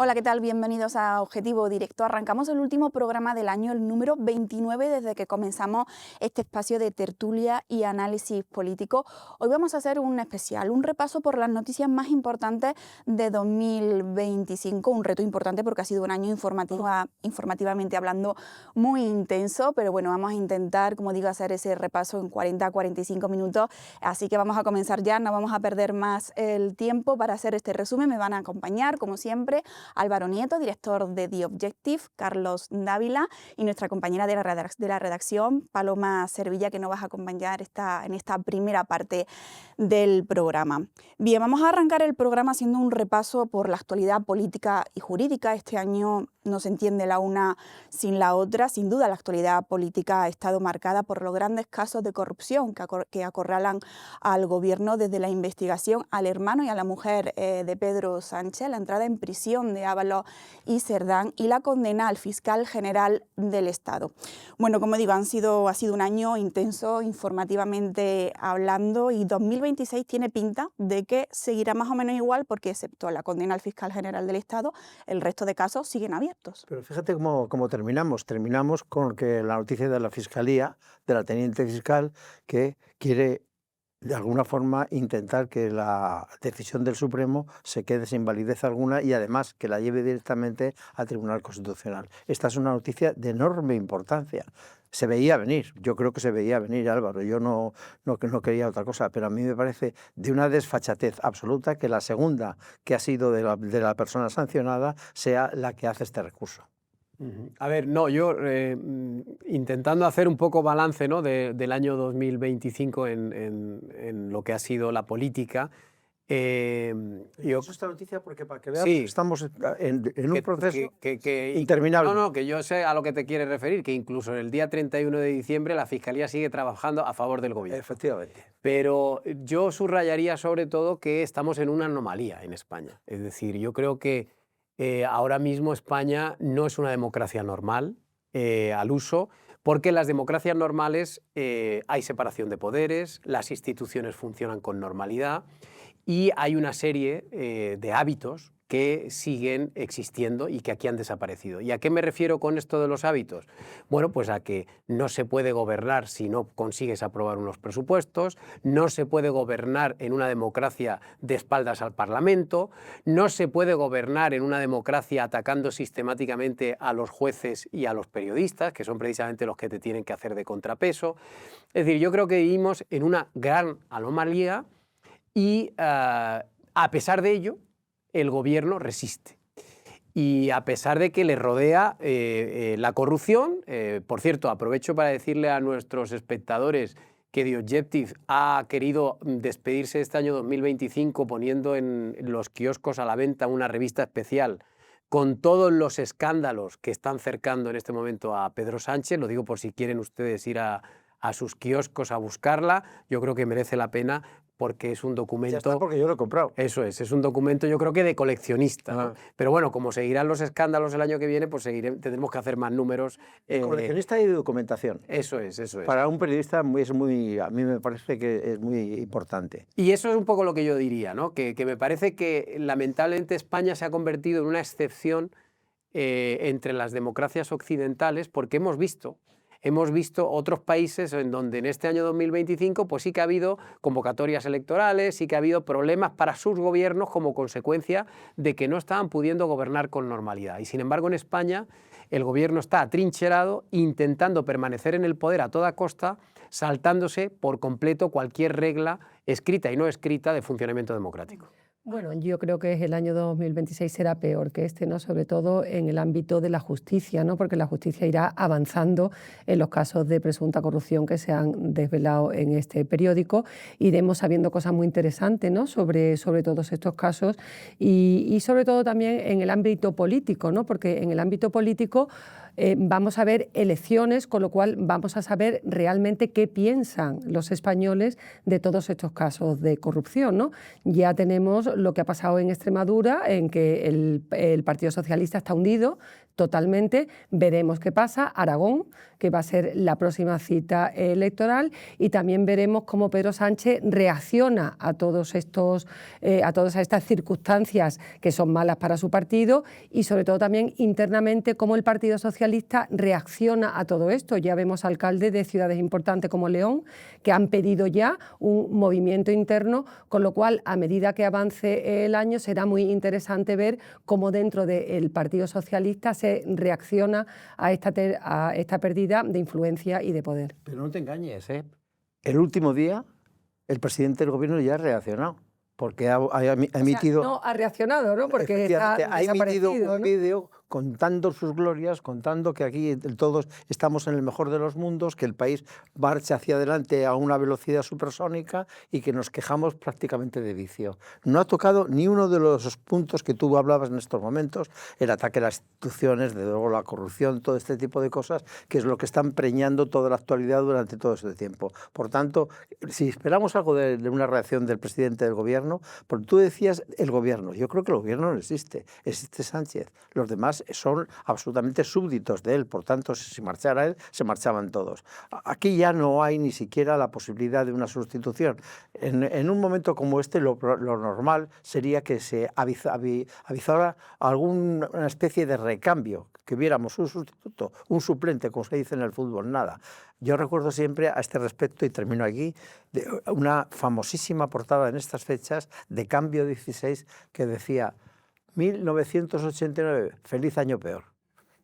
Hola, ¿qué tal? Bienvenidos a Objetivo Directo. Arrancamos el último programa del año, el número 29, desde que comenzamos este espacio de tertulia y análisis político. Hoy vamos a hacer un especial, un repaso por las noticias más importantes de 2025. Un reto importante porque ha sido un año informativamente hablando muy intenso, pero bueno, vamos a intentar, como digo, hacer ese repaso en 40 a 45 minutos. Así que vamos a comenzar ya, no vamos a perder más el tiempo para hacer este resumen. Me van a acompañar, como siempre, Álvaro Nieto, director de The Objective, Carlos Dávila y nuestra compañera de la redacción, Paloma Servilla, que nos va a acompañar en esta primera parte del programa. Bien, vamos a arrancar el programa haciendo un repaso por la actualidad política y jurídica. Este año no se entiende la una sin la otra. Sin duda, la actualidad política ha estado marcada por los grandes casos de corrupción que acorralan al gobierno, desde la investigación al hermano y a la mujer de Pedro Sánchez, la entrada en prisión de Ábalos y Cerdán y la condena al fiscal general del Estado. Bueno, como digo, ha sido un año intenso informativamente hablando, y 2026 tiene pinta de que seguirá más o menos igual, porque excepto la condena al fiscal general del Estado, el resto de casos siguen abiertos. Pero fíjate cómo terminamos. Terminamos con que la noticia de la Fiscalía, de la teniente fiscal, que quiere de alguna forma intentar que la decisión del Supremo se quede sin validez alguna y además que la lleve directamente al Tribunal Constitucional. Esta es una noticia de enorme importancia. Se veía venir, yo creo que se veía venir, Álvaro. Yo no quería otra cosa, pero a mí me parece de una desfachatez absoluta que la segunda, que ha sido de la persona sancionada, sea la que hace este recurso. A ver, no, yo intentando hacer un poco balance, ¿no?, del año 2025 en lo que ha sido la política. Yo esta noticia porque para que veas, sí, estamos en un proceso interminable. No, que yo sé a lo que te quieres referir, que incluso el día 31 de diciembre la Fiscalía sigue trabajando a favor del gobierno. Efectivamente. Pero yo subrayaría sobre todo que estamos en una anomalía en España. Es decir, yo creo que ahora mismo España no es una democracia normal al uso, porque en las democracias normales hay separación de poderes, las instituciones funcionan con normalidad y hay una serie de hábitos que siguen existiendo y que aquí han desaparecido. ¿Y a qué me refiero con esto de los hábitos? Bueno, pues a que no se puede gobernar si no consigues aprobar unos presupuestos, no se puede gobernar en una democracia de espaldas al Parlamento, no se puede gobernar en una democracia atacando sistemáticamente a los jueces y a los periodistas, que son precisamente los que te tienen que hacer de contrapeso. Es decir, yo creo que vivimos en una gran anomalía y a pesar de ello, el gobierno resiste. Y a pesar de que le rodea la corrupción, por cierto, aprovecho para decirle a nuestros espectadores que The Objective ha querido despedirse este año 2025 poniendo en los kioscos a la venta una revista especial con todos los escándalos que están cercando en este momento a Pedro Sánchez. Lo digo por si quieren ustedes ir a sus kioscos a buscarla. Yo creo que merece la pena, porque es un documento... Ya está, porque yo lo he comprado. Eso es un documento, yo creo que de coleccionista. ¿no? Pero bueno, como seguirán los escándalos el año que viene, pues tendremos que hacer más números. Coleccionista y de documentación. Eso es. Para un periodista a mí me parece que es muy importante. Y eso es un poco lo que yo diría, ¿no? Que me parece que lamentablemente España se ha convertido en una excepción entre las democracias occidentales, porque hemos visto otros países en donde en este año 2025 pues sí que ha habido convocatorias electorales, sí que ha habido problemas para sus gobiernos como consecuencia de que no estaban pudiendo gobernar con normalidad. Y sin embargo en España el gobierno está atrincherado intentando permanecer en el poder a toda costa, saltándose por completo cualquier regla escrita y no escrita de funcionamiento democrático. Bueno, yo creo que el año 2026 será peor que este, ¿no? Sobre todo en el ámbito de la justicia, ¿no? Porque la justicia irá avanzando en los casos de presunta corrupción que se han desvelado en este periódico. Iremos sabiendo cosas muy interesantes, ¿no? sobre todos estos casos y sobre todo también en el ámbito político, ¿no? Porque en el ámbito político vamos a ver elecciones, con lo cual vamos a saber realmente qué piensan los españoles de todos estos casos de corrupción, ¿no? Ya tenemos lo que ha pasado en Extremadura, en que el Partido Socialista está hundido, totalmente. Veremos qué pasa. Aragón, que va a ser la próxima cita electoral, y también veremos cómo Pedro Sánchez reacciona a todas estas circunstancias que son malas para su partido, y sobre todo también internamente cómo el Partido Socialista reacciona a todo esto. Ya vemos alcaldes de ciudades importantes como León que han pedido ya un movimiento interno, con lo cual a medida que avance el año será muy interesante ver cómo dentro del Partido Socialista se reacciona a esta pérdida de influencia y de poder. Pero no te engañes, ¿eh? El último día el presidente del gobierno ya ha reaccionado, porque ha emitido... O sea, no ha reaccionado, ¿no? Porque está ha emitido un ¿no? vídeo contando sus glorias, contando que aquí todos estamos en el mejor de los mundos, que el país marcha hacia adelante a una velocidad supersónica y que nos quejamos prácticamente de vicio. No ha tocado ni uno de los puntos que tú hablabas en estos momentos, el ataque a las instituciones, de luego la corrupción, todo este tipo de cosas, que es lo que está preñando toda la actualidad durante todo este tiempo. Por tanto, si esperamos algo de una reacción del presidente del gobierno, porque tú decías el gobierno, yo creo que el gobierno no existe, existe Sánchez. Los demás son absolutamente súbditos de él, por tanto, si marchara él, se marchaban todos. Aquí ya no hay ni siquiera la posibilidad de una sustitución. En un momento como este, lo normal sería que se avisara alguna especie de recambio, que viéramos un sustituto, un suplente, como se dice en el fútbol, nada. Yo recuerdo siempre a este respecto, y termino aquí, de una famosísima portada en estas fechas de Cambio 16 que decía 1989, feliz año peor.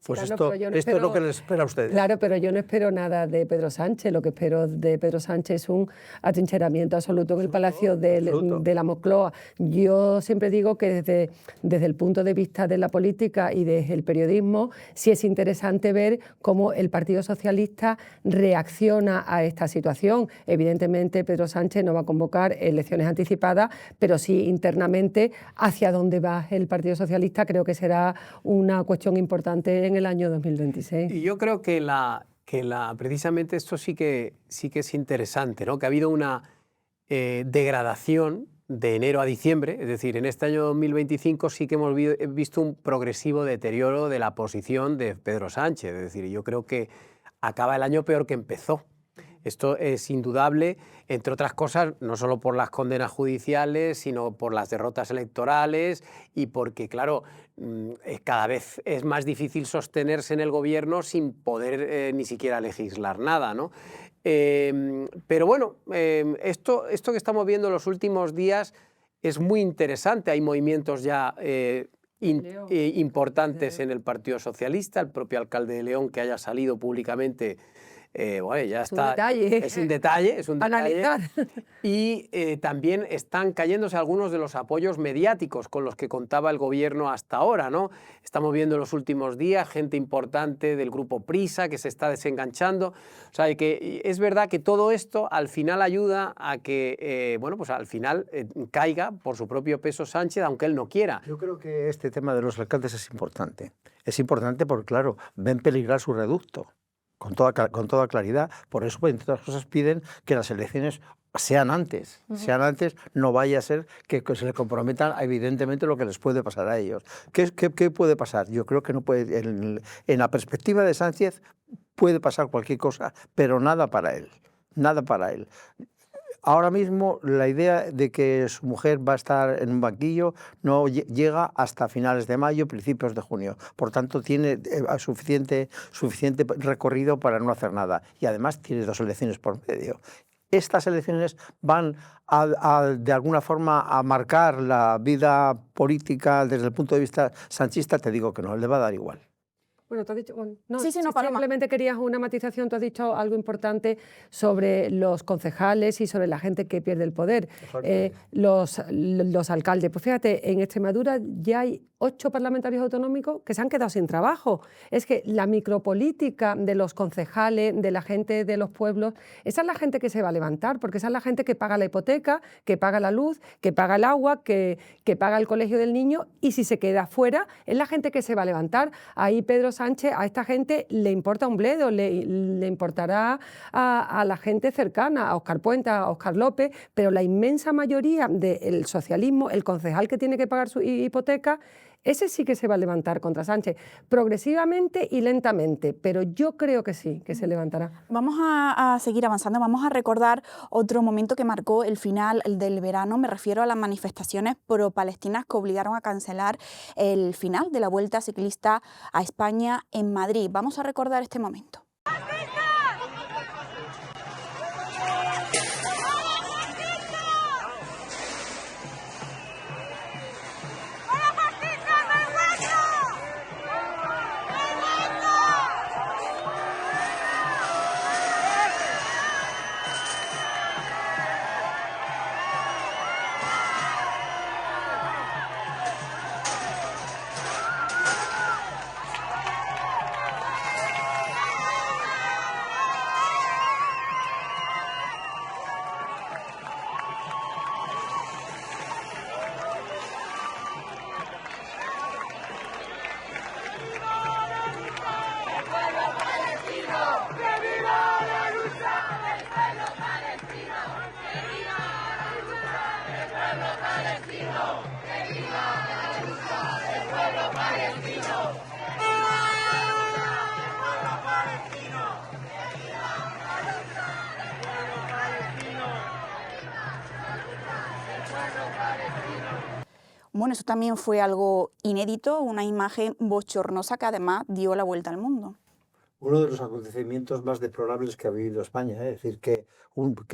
Pues claro, esto es lo que les espera a ustedes. Claro, pero yo no espero nada de Pedro Sánchez. Lo que espero de Pedro Sánchez es un atrincheramiento absoluto en el Palacio de la Moncloa. Yo siempre digo que desde el punto de vista de la política y desde el periodismo, sí es interesante ver cómo el Partido Socialista reacciona a esta situación. Evidentemente, Pedro Sánchez no va a convocar elecciones anticipadas, pero sí internamente hacia dónde va el Partido Socialista creo que será una cuestión importante en el año 2026. Y yo creo que precisamente esto sí que es interesante, ¿no? Que ha habido una degradación de enero a diciembre, es decir, en este año 2025 sí que hemos visto un progresivo deterioro de la posición de Pedro Sánchez, es decir, yo creo que acaba el año peor que empezó. Esto es indudable, entre otras cosas, no solo por las condenas judiciales, sino por las derrotas electorales y porque, claro, cada vez es más difícil sostenerse en el gobierno sin poder ni siquiera legislar nada, ¿no? Pero bueno, esto que estamos viendo en los últimos días es muy interesante. Hay movimientos ya importantes en el Partido Socialista, el propio alcalde de León que haya salido públicamente. Bueno, ya está. Es un detalle. Analizar. Y también están cayéndose algunos de los apoyos mediáticos con los que contaba el gobierno hasta ahora, ¿no? Estamos viendo en los últimos días gente importante del grupo Prisa que se está desenganchando. O sea, que es verdad que todo esto al final ayuda a que, bueno, pues al final caiga por su propio peso Sánchez, aunque él no quiera. Yo creo que este tema de los alcaldes es importante. Es importante porque, claro, ven peligrar su reducto. Con toda claridad. Por eso, entre otras cosas, piden que las elecciones sean antes, no vaya a ser que se les comprometan evidentemente lo que les puede pasar a ellos. ¿Qué puede pasar? Yo creo que no puede, en la perspectiva de Sánchez puede pasar cualquier cosa, pero nada para él, nada para él. Ahora mismo la idea de que su mujer va a estar en un banquillo no llega hasta finales de mayo, principios de junio. Por tanto, tiene suficiente recorrido para no hacer nada. Y además tiene 2 elecciones por medio. Estas elecciones van de alguna forma a marcar la vida política desde el punto de vista sanchista. Te digo que no, le va a dar igual. Bueno, tú has dicho, bueno, no, sí, no, simplemente querías una matización, tú has dicho algo importante sobre los concejales y sobre la gente que pierde el poder, los alcaldes. Pues fíjate, en Extremadura ya hay 8 parlamentarios autonómicos que se han quedado sin trabajo. Es que la micropolítica de los concejales, de la gente de los pueblos, esa es la gente que se va a levantar, porque esa es la gente que paga la hipoteca, que paga la luz, que paga el agua, que paga el colegio del niño, y si se queda fuera, es la gente que se va a levantar. Ahí Pedro Sánchez, a esta gente le importa un bledo, le importará a la gente cercana, a Óscar Puente, a Óscar López, pero la inmensa mayoría del socialismo, el concejal que tiene que pagar su hipoteca, ese sí que se va a levantar contra Sánchez, progresivamente y lentamente, pero yo creo que sí, que se levantará. Vamos a seguir avanzando, vamos a recordar otro momento que marcó el final del verano, me refiero a las manifestaciones pro-palestinas que obligaron a cancelar el final de la Vuelta Ciclista a España en Madrid. Vamos a recordar este momento. Bueno, eso también fue algo inédito, una imagen bochornosa que además dio la vuelta al mundo. Uno de los acontecimientos más deplorables que ha vivido España, es decir, que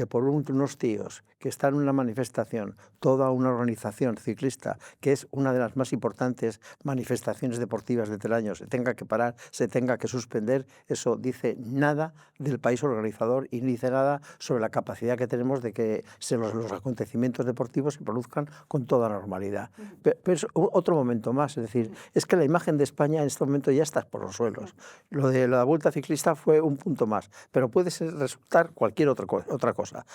por unos tíos que están en una manifestación, toda una organización ciclista, que es una de las más importantes manifestaciones deportivas del año, se tenga que parar, se tenga que suspender, eso dice nada del país organizador y dice nada sobre la capacidad que tenemos de que los acontecimientos deportivos se produzcan con toda normalidad. Pero es otro momento más, es decir, es que la imagen de España en este momento ya está por los suelos. Lo de la Vuelta Ciclista fue un punto más, pero puede resultar cualquier otra cosa.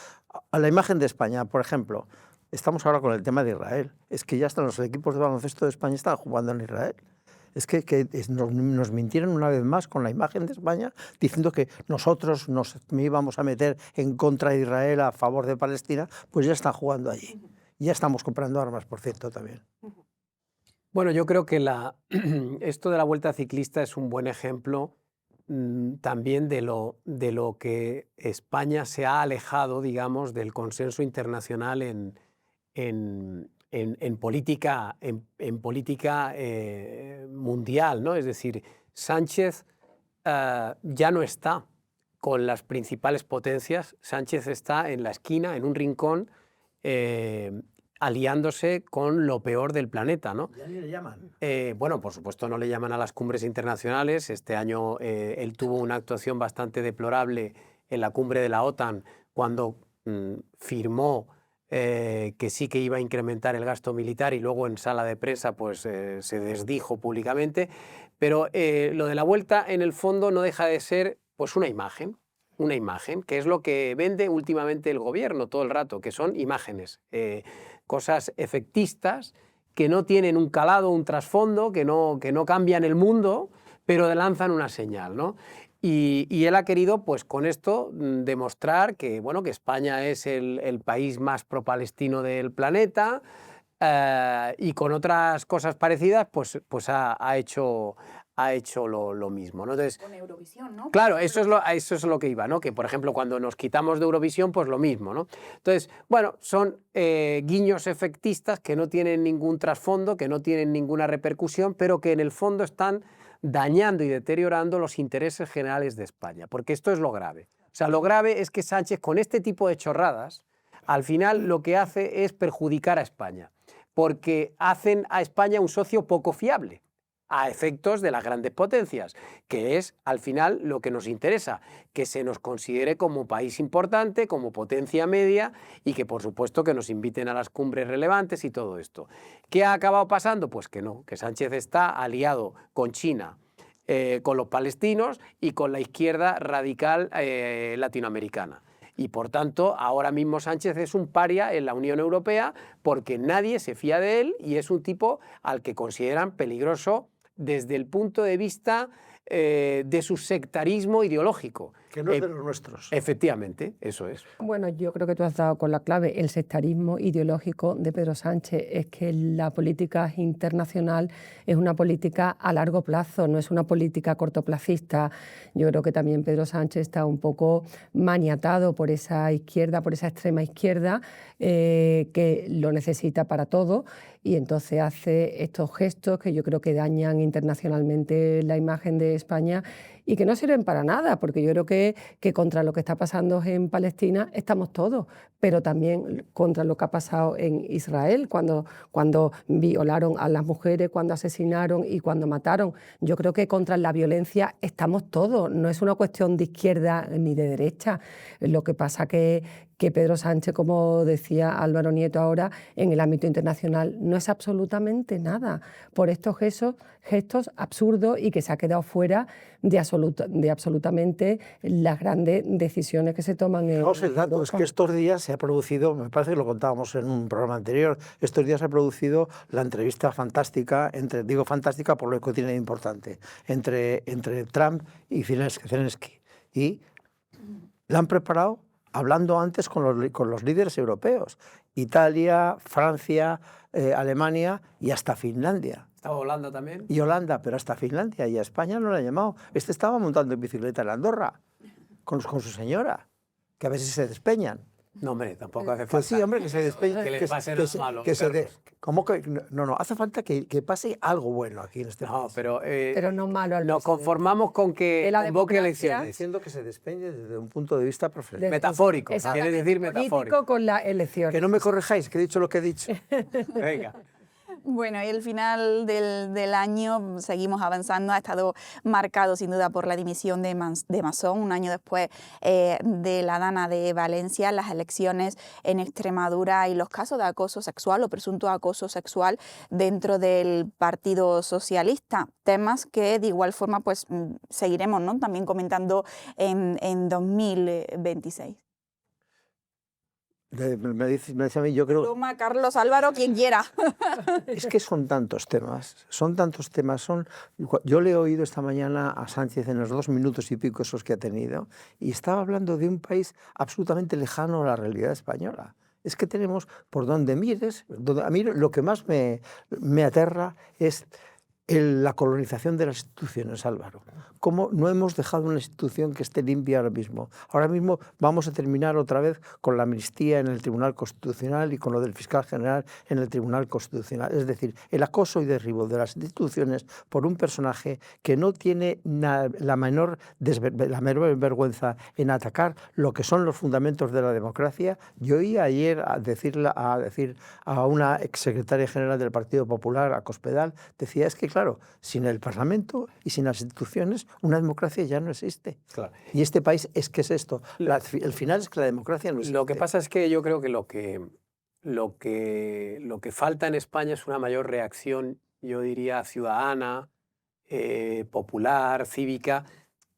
A la imagen de España, por ejemplo, estamos ahora con el tema de Israel. Es que ya están los equipos de baloncesto de España están jugando en Israel. Es que nos mintieron una vez más con la imagen de España diciendo que nosotros nos íbamos a meter en contra de Israel a favor de Palestina, pues ya están jugando allí. Ya estamos comprando armas, por cierto, también. Bueno, yo creo que esto de la Vuelta Ciclista es un buen ejemplo también de lo que España se ha alejado, digamos, del consenso internacional en política, en política mundial, ¿no? Es decir, Sánchez ya no está con las principales potencias, Sánchez está en la esquina, en un rincón, aliándose con lo peor del planeta, ¿no? ¿Ya ni le llaman? Bueno, por supuesto no le llaman a las cumbres internacionales. Este año él tuvo una actuación bastante deplorable en la cumbre de la OTAN cuando firmó que sí que iba a incrementar el gasto militar y luego en sala de prensa pues, se desdijo públicamente. Pero lo de la vuelta en el fondo no deja de ser pues, una imagen, que es lo que vende últimamente el gobierno todo el rato, que son imágenes. Cosas efectistas que no tienen un calado, un trasfondo, que no cambian el mundo, pero lanzan una señal, ¿no? Y él ha querido, pues con esto, demostrar que, bueno, que España es el país más pro-palestino del planeta y con otras cosas parecidas, pues ha hecho lo mismo, ¿no? Entonces, con Eurovisión, ¿no? Claro, eso es lo que iba, ¿no? Que, por ejemplo, cuando nos quitamos de Eurovisión, pues lo mismo, ¿no? Entonces, bueno, son guiños efectistas que no tienen ningún trasfondo, que no tienen ninguna repercusión, pero que en el fondo están dañando y deteriorando los intereses generales de España, porque esto es lo grave. O sea, lo grave es que Sánchez, con este tipo de chorradas, al final lo que hace es perjudicar a España, porque hacen a España un socio poco fiable a efectos de las grandes potencias, que es al final lo que nos interesa, que se nos considere como país importante, como potencia media y que por supuesto que nos inviten a las cumbres relevantes y todo esto. ¿Qué ha acabado pasando? Pues que no, que Sánchez está aliado con China, con los palestinos y con la izquierda radical latinoamericana. Y por tanto, ahora mismo Sánchez es un paria en la Unión Europea porque nadie se fía de él y es un tipo al que consideran peligroso desde el punto de vista de su sectarismo ideológico. Que no es de los nuestros. Efectivamente, eso es. Bueno, yo creo que tú has dado con la clave. El sectarismo ideológico de Pedro Sánchez es que la política internacional es una política a largo plazo, no es una política cortoplacista. Yo creo que también Pedro Sánchez está un poco maniatado por esa izquierda, por esa extrema izquierda, que lo necesita para todo, y entonces hace estos gestos que yo creo que dañan internacionalmente la imagen de España y que no sirven para nada, porque yo creo que contra lo que está pasando en Palestina estamos todos, pero también contra lo que ha pasado en Israel, cuando violaron a las mujeres, cuando asesinaron y cuando mataron. Yo creo que contra la violencia estamos todos, no es una cuestión de izquierda ni de derecha. Lo que pasa que Pedro Sánchez, como decía Álvaro Nieto ahora, en el ámbito internacional no es absolutamente nada por estos gestos absurdos y que se ha quedado fuera de absolutamente las grandes decisiones que se toman en Fijaos el dato, es que estos días se ha producido, me parece que lo contábamos en un programa anterior, estos días se ha producido la entrevista fantástica, digo fantástica por lo que tiene de importante, entre Trump y Zelensky. Y la han preparado hablando antes con los líderes europeos, Italia, Francia, Alemania y hasta Finlandia. ¿Estaba Holanda también? Y Holanda, pero hasta Finlandia, y a España no la ha llamado. Este estaba montando en bicicleta en Andorra con su señora, que a veces se despeñan. No, hombre, tampoco hace falta. Pues sí, hombre, que se despeñen. Que les pase nada malo. ¿Cómo que? No, hace falta que pase algo bueno aquí en este país. Pero no malo al Nos conformamos con que convoque elecciones. Diciendo que se despeñe desde un punto de vista profesional. Metafórico, quiere decir metafórico. Político con la elección. Que no me corrijáis, que he dicho lo que he dicho. Venga. Bueno, y el final del año seguimos avanzando, ha estado marcado sin duda por la dimisión de Masón, un año después de la Dana de Valencia, las elecciones en Extremadura y los casos de acoso sexual o presunto acoso sexual dentro del Partido Socialista, temas que de igual forma pues seguiremos, ¿no?, también comentando en 2026. Me dice a mí, yo creo... Loma, Carlos, Álvaro, quien quiera. Es que son tantos temas. Yo le he oído esta mañana a Sánchez en los 2 minutos y pico esos que ha tenido, y estaba hablando de un país absolutamente lejano a la realidad española. Es que tenemos, por donde mires, a mí lo que más me aterra es la colonización de las instituciones, Álvaro. Cómo no hemos dejado una institución que esté limpia ahora mismo. Ahora mismo vamos a terminar otra vez con la amnistía en el Tribunal Constitucional y con lo del fiscal general en el Tribunal Constitucional. Es decir, el acoso y derribo de las instituciones por un personaje que no tiene la menor vergüenza en atacar lo que son los fundamentos de la democracia. Yo oí ayer decir a una exsecretaria general del Partido Popular, a Cospedal, decía, es que claro, sin el Parlamento y sin las instituciones, una democracia ya no existe. Claro. Y este país es que es esto. El final es que la democracia no existe. Lo que pasa es que yo creo que lo que falta en España es una mayor reacción, yo diría, ciudadana, popular, cívica,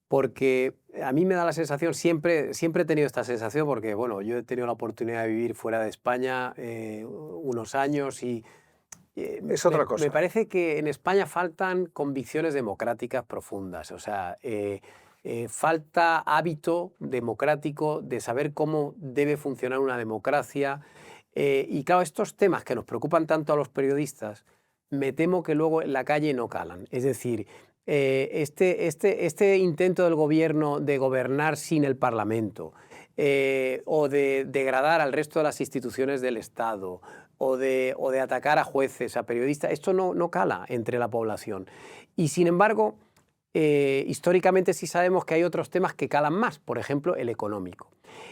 porque a mí me da la sensación, siempre he tenido esta sensación, porque bueno, yo he tenido la oportunidad de vivir fuera de España unos años y es otra cosa. Me parece que en España faltan convicciones democráticas profundas, o sea, falta hábito democrático de saber cómo debe funcionar una democracia. Y claro, estos temas que nos preocupan tanto a los periodistas, me temo que luego en la calle no calan. Es decir, este intento del gobierno de gobernar sin el Parlamento, o de degradar al resto de las instituciones del Estado, o de atacar a jueces, a periodistas, esto no cala entre la población. Y sin embargo, históricamente sí sabemos que hay otros temas que calan más, por ejemplo, el económico.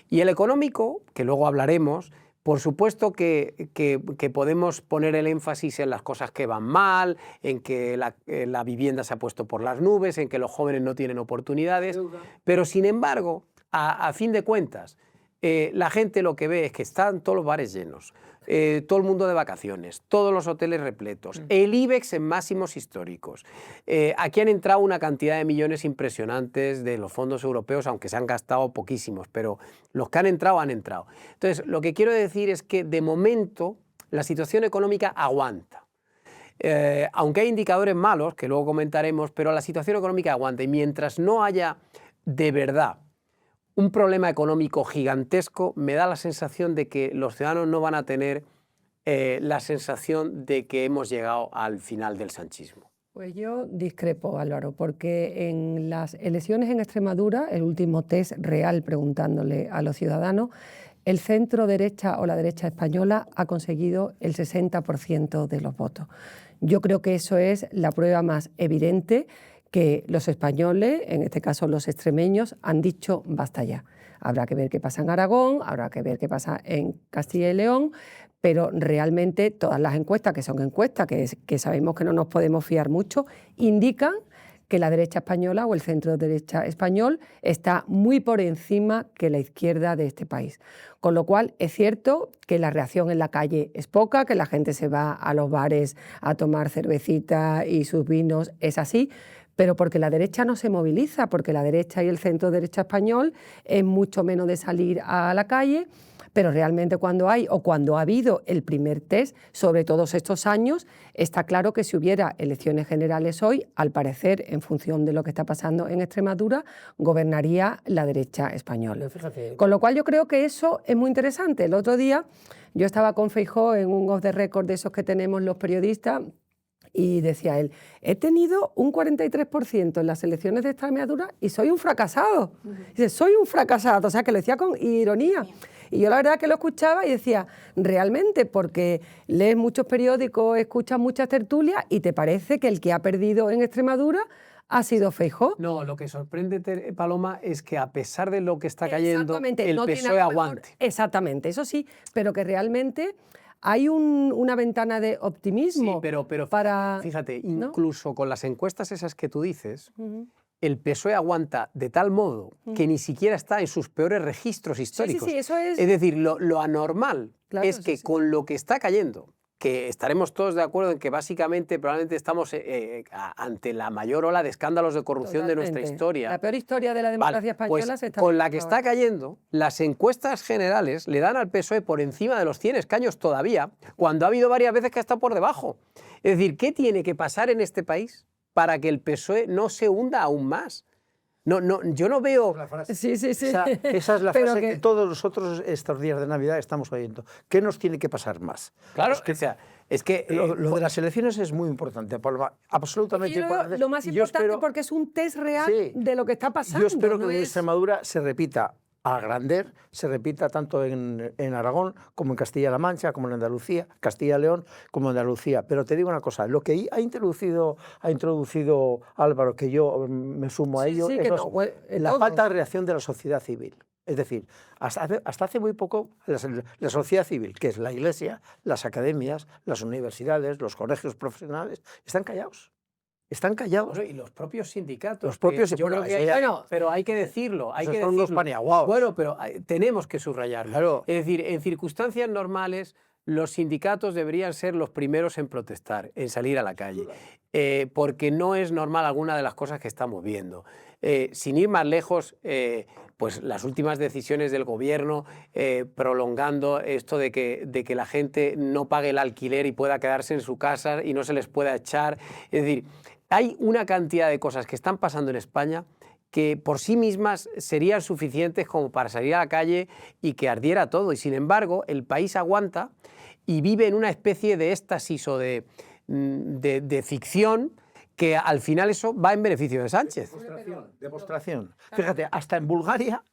Y el económico, que luego hablaremos, por supuesto que podemos poner el énfasis en las cosas que van mal, en que la vivienda se ha puesto por las nubes, en que los jóvenes no tienen oportunidades, pero sin embargo, a fin de cuentas, la gente lo que ve es que están todos los bares llenos, todo el mundo de vacaciones, todos los hoteles repletos, el IBEX en máximos históricos. Aquí han entrado una cantidad de millones impresionantes de los fondos europeos, aunque se han gastado poquísimos, pero los que han entrado, han entrado. Entonces, lo que quiero decir es que de momento la situación económica aguanta. Aunque hay indicadores malos, que luego comentaremos, pero la situación económica aguanta, y mientras no haya de verdad un problema económico gigantesco, me da la sensación de que los ciudadanos no van a tener la sensación de que hemos llegado al final del sanchismo. Pues yo discrepo, Álvaro, porque en las elecciones en Extremadura, el último test real preguntándole a los ciudadanos, el centro derecha o la derecha española ha conseguido el 60% de los votos. Yo creo que eso es la prueba más evidente que los españoles, en este caso los extremeños, han dicho basta ya. Habrá que ver qué pasa en Aragón, habrá que ver qué pasa en Castilla y León, pero realmente todas las encuestas, que son encuestas, que sabemos que no nos podemos fiar mucho, indican que la derecha española o el centro derecha español está muy por encima que la izquierda de este país. Con lo cual es cierto que la reacción en la calle es poca, que la gente se va a los bares a tomar cervecita y sus vinos, es así, pero porque la derecha no se moviliza, porque la derecha y el centro derecha español es mucho menos de salir a la calle. Pero realmente cuando hay o cuando ha habido el primer test sobre todos estos años, está claro que si hubiera elecciones generales hoy, al parecer, en función de lo que está pasando en Extremadura, gobernaría la derecha española. Fíjate. Con lo cual yo creo que eso es muy interesante. El otro día yo estaba con Feijóo en un off the record de esos que tenemos los periodistas, y decía él, he tenido un 43% en las elecciones de Extremadura y soy un fracasado. Dice, soy un fracasado, o sea, que lo decía con ironía. Y yo la verdad que lo escuchaba y decía, realmente, porque lees muchos periódicos, escuchas muchas tertulias y te parece que el que ha perdido en Extremadura ha sido Feijóo. No, lo que sorprende, Paloma, es que a pesar de lo que está cayendo, el no tiene PSOE a lo mejor- aguante. Exactamente, eso sí, pero que realmente hay una ventana de optimismo. Sí, pero para... fíjate, ¿no? incluso con las encuestas esas que tú dices, Ujú. el PSOE aguanta de tal modo que ni siquiera está en sus peores registros históricos. Sí, eso es... Es decir, lo anormal Claro, es sí, que sí. con lo que está cayendo, que estaremos todos de acuerdo en que básicamente probablemente estamos ante la mayor ola de escándalos de corrupción de nuestra Totalmente. historia. La peor historia de la democracia Vale, española pues se está con la que viviendo está cayendo, las encuestas generales le dan al PSOE por encima de los 100 escaños todavía, cuando ha habido varias veces que ha estado por debajo. Es decir, ¿qué tiene que pasar en este país para que el PSOE no se hunda aún más? No, yo no veo... Sí, sí, sí. Esa es la Pero frase que- que todos nosotros estos días de Navidad estamos oyendo. ¿Qué nos tiene que pasar más? Claro, Es que o sea, es que... lo de las elecciones es muy importante, Paloma, absolutamente Yo creo importante. lo más Y yo importante espero- porque es un test real Sí. de lo que está pasando. Yo espero no que en es- Extremadura se repita a Grander, se repita tanto en Aragón como en Castilla-La Mancha, como en Andalucía, Castilla-León, como en Andalucía. Pero te digo una cosa, lo que ha introducido Álvaro, que yo me sumo a Sí, ello, sí, es que no, la todos. falta de reacción de la sociedad civil. Es decir, hasta hace muy poco la sociedad civil, que es la Iglesia, las academias, las universidades, los colegios profesionales, están callados. Están callados. Bueno, y los propios sindicatos. Los propios- yo bueno, creo que eso ya- Bueno, pero hay que decirlo, hay Esos que son decirlo. unos paniaguaos. Bueno, pero tenemos que subrayarlo. Claro. Es decir, en circunstancias normales, los sindicatos deberían ser los primeros en protestar, en salir a la calle, porque no es normal alguna de las cosas que estamos viendo. Sin ir más lejos, pues las últimas decisiones del gobierno prolongando esto de que la gente no pague el alquiler y pueda quedarse en su casa y no se les pueda echar. Es decir, hay una cantidad de cosas que están pasando en España que por sí mismas serían suficientes como para salir a la calle y que ardiera todo. Y sin embargo, el país aguanta y vive en una especie de éxtasis o de ficción que al final eso va en beneficio de Sánchez. Demostración. Fíjate, hasta en Bulgaria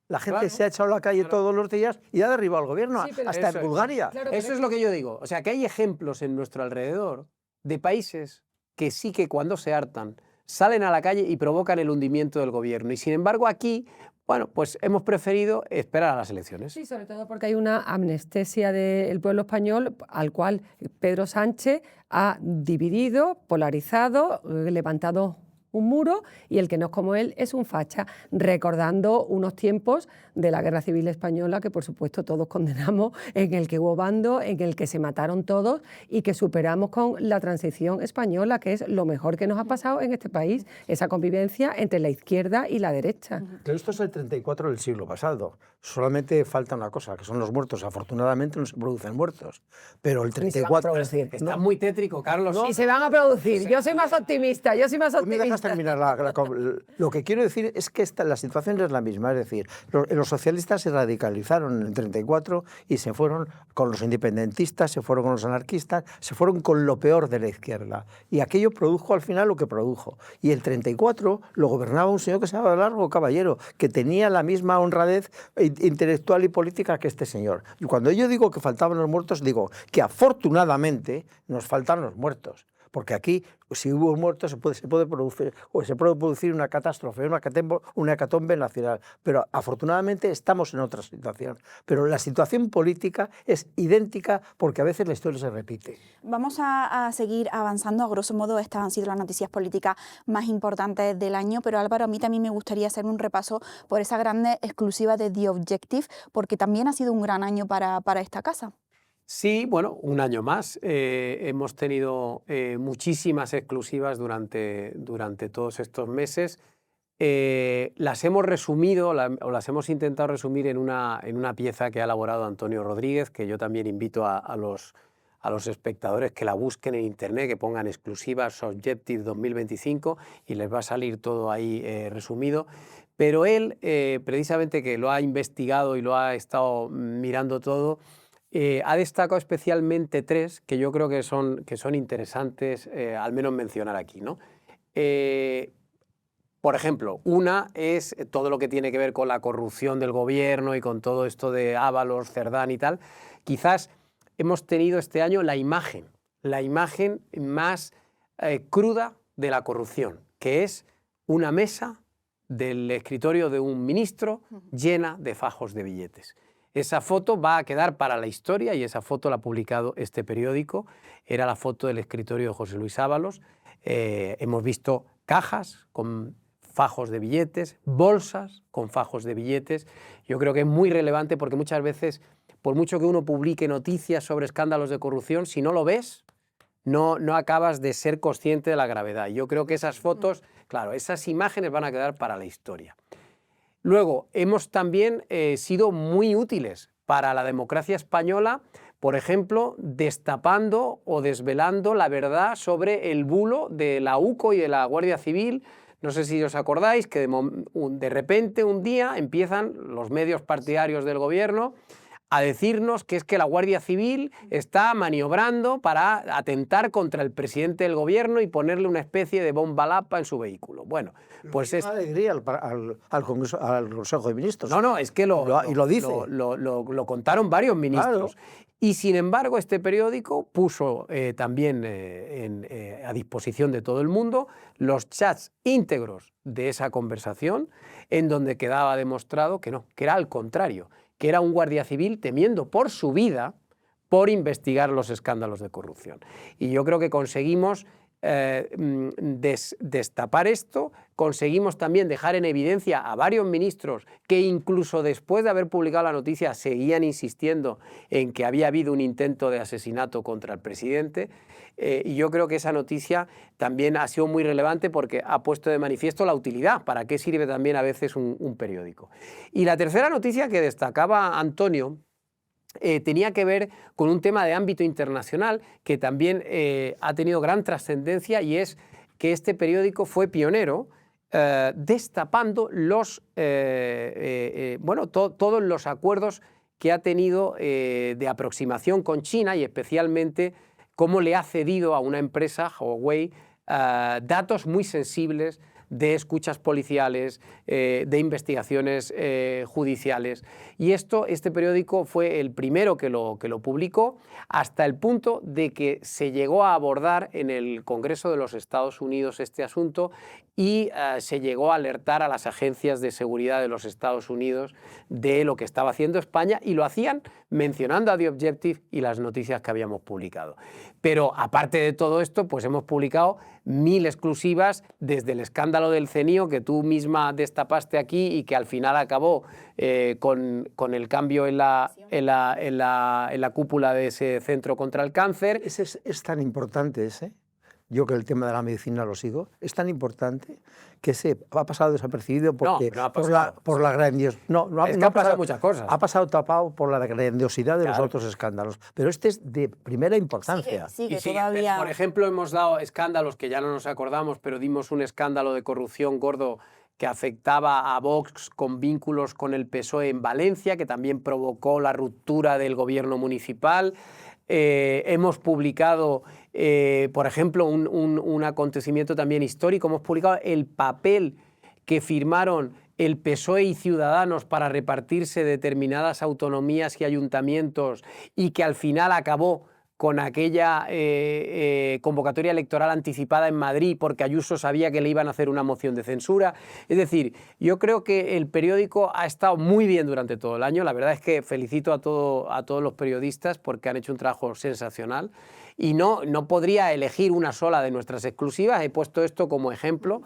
la gente Claro. se ha echado a la calle todos los días y ha derribado al gobierno. Sí, pero hasta eso en es. Bulgaria. Claro, Eso es lo que yo digo. O sea, que hay ejemplos en nuestro alrededor de países que sí que cuando se hartan salen a la calle y provocan el hundimiento del gobierno. Y sin embargo aquí, bueno, pues hemos preferido esperar a las elecciones. Sí, sobre todo porque hay una amnestesia del pueblo español al cual Pedro Sánchez ha dividido, polarizado, levantado un muro, y el que no es como él es un facha, recordando unos tiempos de la Guerra Civil Española que por supuesto todos condenamos, en el que hubo bando, en el que se mataron todos y que superamos con la transición española, que es lo mejor que nos ha pasado en este país, esa convivencia entre la izquierda y la derecha. Pero esto es el 34 del siglo pasado. Solamente falta una cosa, que son los muertos. Afortunadamente no se producen muertos. Pero el Ni se van a 34... producir. Está muy tétrico, Carlos. Y se van a producir. Yo soy más optimista, yo soy más Pues me dejas dejas terminar lo que quiero decir es que la situación es la misma, es decir, los socialistas se radicalizaron en el 34 y se fueron con los independentistas, se fueron con los anarquistas, se fueron con lo peor de la izquierda. Y aquello produjo al final lo que produjo. Y el 34 lo gobernaba un señor que se llamaba Largo Caballero, que tenía la misma honradez intelectual y política que este señor. Y cuando yo digo que faltaban los muertos, digo que afortunadamente nos faltan los muertos. Porque aquí, si hubo muertos, se puede producir una catástrofe, una hecatombe nacional. Pero afortunadamente estamos en otra situación. Pero la situación política es idéntica porque a veces la historia se repite. Vamos a seguir avanzando. A grosso modo, estas han sido las noticias políticas más importantes del año. Pero Álvaro, a mí también me gustaría hacer un repaso por esa grande exclusiva de The Objective, porque también ha sido un gran año para esta casa. Sí, bueno, un año más. Hemos tenido muchísimas exclusivas durante todos estos meses. Las hemos resumido o las hemos intentado resumir en una pieza que ha elaborado Antonio Rodríguez, que yo también invito a los espectadores que la busquen en internet, que pongan exclusivas Objective 2025 y les va a salir todo ahí resumido. Pero él, precisamente que lo ha investigado y lo ha estado mirando todo, ha destacado especialmente tres que yo creo que son interesantes, al menos mencionar aquí, ¿no? Por ejemplo, una es todo lo que tiene que ver con la corrupción del gobierno y con todo esto de Ábalos, Cerdán y tal. Quizás hemos tenido este año la imagen más cruda de la corrupción, que es una mesa del escritorio de un ministro llena de fajos de billetes. Esa foto va a quedar para la historia y esa foto la ha publicado este periódico. Era la foto del escritorio de José Luis Ábalos. Hemos visto cajas con fajos de billetes, bolsas con fajos de billetes. Yo creo que es muy relevante porque muchas veces, por mucho que uno publique noticias sobre escándalos de corrupción, si no lo ves, no acabas de ser consciente de la gravedad. Yo creo que esas fotos, claro, esas imágenes van a quedar para la historia. Luego, hemos también sido muy útiles para la democracia española, por ejemplo, destapando o desvelando la verdad sobre el bulo de la UCO y de la Guardia Civil. No sé si os acordáis que de repente un día empiezan los medios partidarios del gobierno a decirnos que es que la Guardia Civil está maniobrando para atentar contra el presidente del gobierno y ponerle una especie de bomba lapa en su vehículo. Bueno, pues es... Una alegría al Consejo de Ministros. No, es que lo dice. Lo contaron varios ministros. Claro. Y sin embargo, este periódico puso también a disposición de todo el mundo los chats íntegros de esa conversación, en donde quedaba demostrado que no, que era al contrario, que era un guardia civil temiendo por su vida por investigar los escándalos de corrupción. Y yo creo que conseguimos destapar esto, conseguimos también dejar en evidencia a varios ministros que incluso después de haber publicado la noticia seguían insistiendo en que había habido un intento de asesinato contra el presidente. Y yo creo que esa noticia también ha sido muy relevante porque ha puesto de manifiesto la utilidad, para qué sirve también a veces un periódico. Y la tercera noticia que destacaba Antonio tenía que ver con un tema de ámbito internacional que también ha tenido gran trascendencia, y es que este periódico fue pionero destapando todos los acuerdos que ha tenido de aproximación con China, y especialmente cómo le ha cedido a una empresa, Huawei, datos muy sensibles de escuchas policiales, de investigaciones judiciales. Y este periódico fue el primero que lo publicó, hasta el punto de que se llegó a abordar en el Congreso de los Estados Unidos este asunto y se llegó a alertar a las agencias de seguridad de los Estados Unidos de lo que estaba haciendo España, y lo hacían mencionando a The Objective y las noticias que habíamos publicado. Pero aparte de todo esto, pues hemos publicado 1000 exclusivas, desde el escándalo del CENIO, que tú misma destapaste aquí y que al final acabó con el cambio en la cúpula de ese centro contra el cáncer. Es tan importante ese. Yo, que el tema de la medicina lo sigo, es tan importante que se ha pasado desapercibido porque no ha pasado. por la grandiosidad. No Es que han pasado muchas cosas. Ha pasado tapado por la grandiosidad de los Claro. otros escándalos. Pero este es de primera importancia. Sí, Y que sí, todavía... por ejemplo, hemos dado escándalos que ya no nos acordamos, pero dimos un escándalo de corrupción gordo que afectaba a Vox con vínculos con el PSOE en Valencia, que también provocó la ruptura del gobierno municipal. Hemos publicado, por ejemplo, un acontecimiento también histórico. Hemos publicado el papel que firmaron el PSOE y Ciudadanos para repartirse determinadas autonomías y ayuntamientos y que al final acabó con aquella convocatoria electoral anticipada en Madrid porque Ayuso sabía que le iban a hacer una moción de censura. Es decir, yo creo que el periódico ha estado muy bien durante todo el año. La verdad es que felicito a todos los periodistas porque han hecho un trabajo sensacional y no podría elegir una sola de nuestras exclusivas. He puesto esto como ejemplo.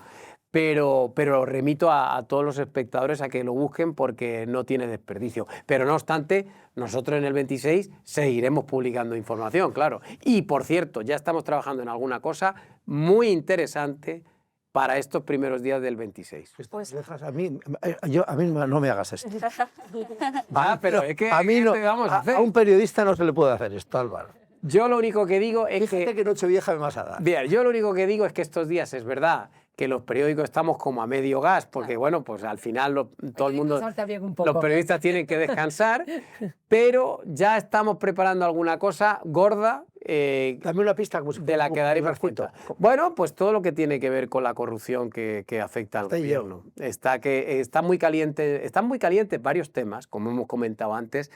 Pero remito a todos los espectadores a que lo busquen porque no tiene desperdicio. Pero no obstante, nosotros en el 26 seguiremos publicando información, claro. Y, por cierto, ya estamos trabajando en alguna cosa muy interesante para estos primeros días del 26. Pues- A mí no me hagas esto. Pero es que a mí no, ¿qué vamos a hacer? a un periodista no se le puede hacer esto, Álvaro. Yo lo único que digo es Fíjate que Nochevieja me vas a dar. Bien, yo lo único que digo es que estos días es verdad que los periódicos estamos como a medio gas, porque bueno, pues al final todo el mundo, los periodistas tienen que descansar, pero ya estamos preparando alguna cosa gorda Dame una pista como si de la que daré más cuenta. cuenta. Bueno, pues todo lo que tiene que ver con la corrupción que afecta al Está gobierno. Están muy calientes varios temas, como hemos comentado antes,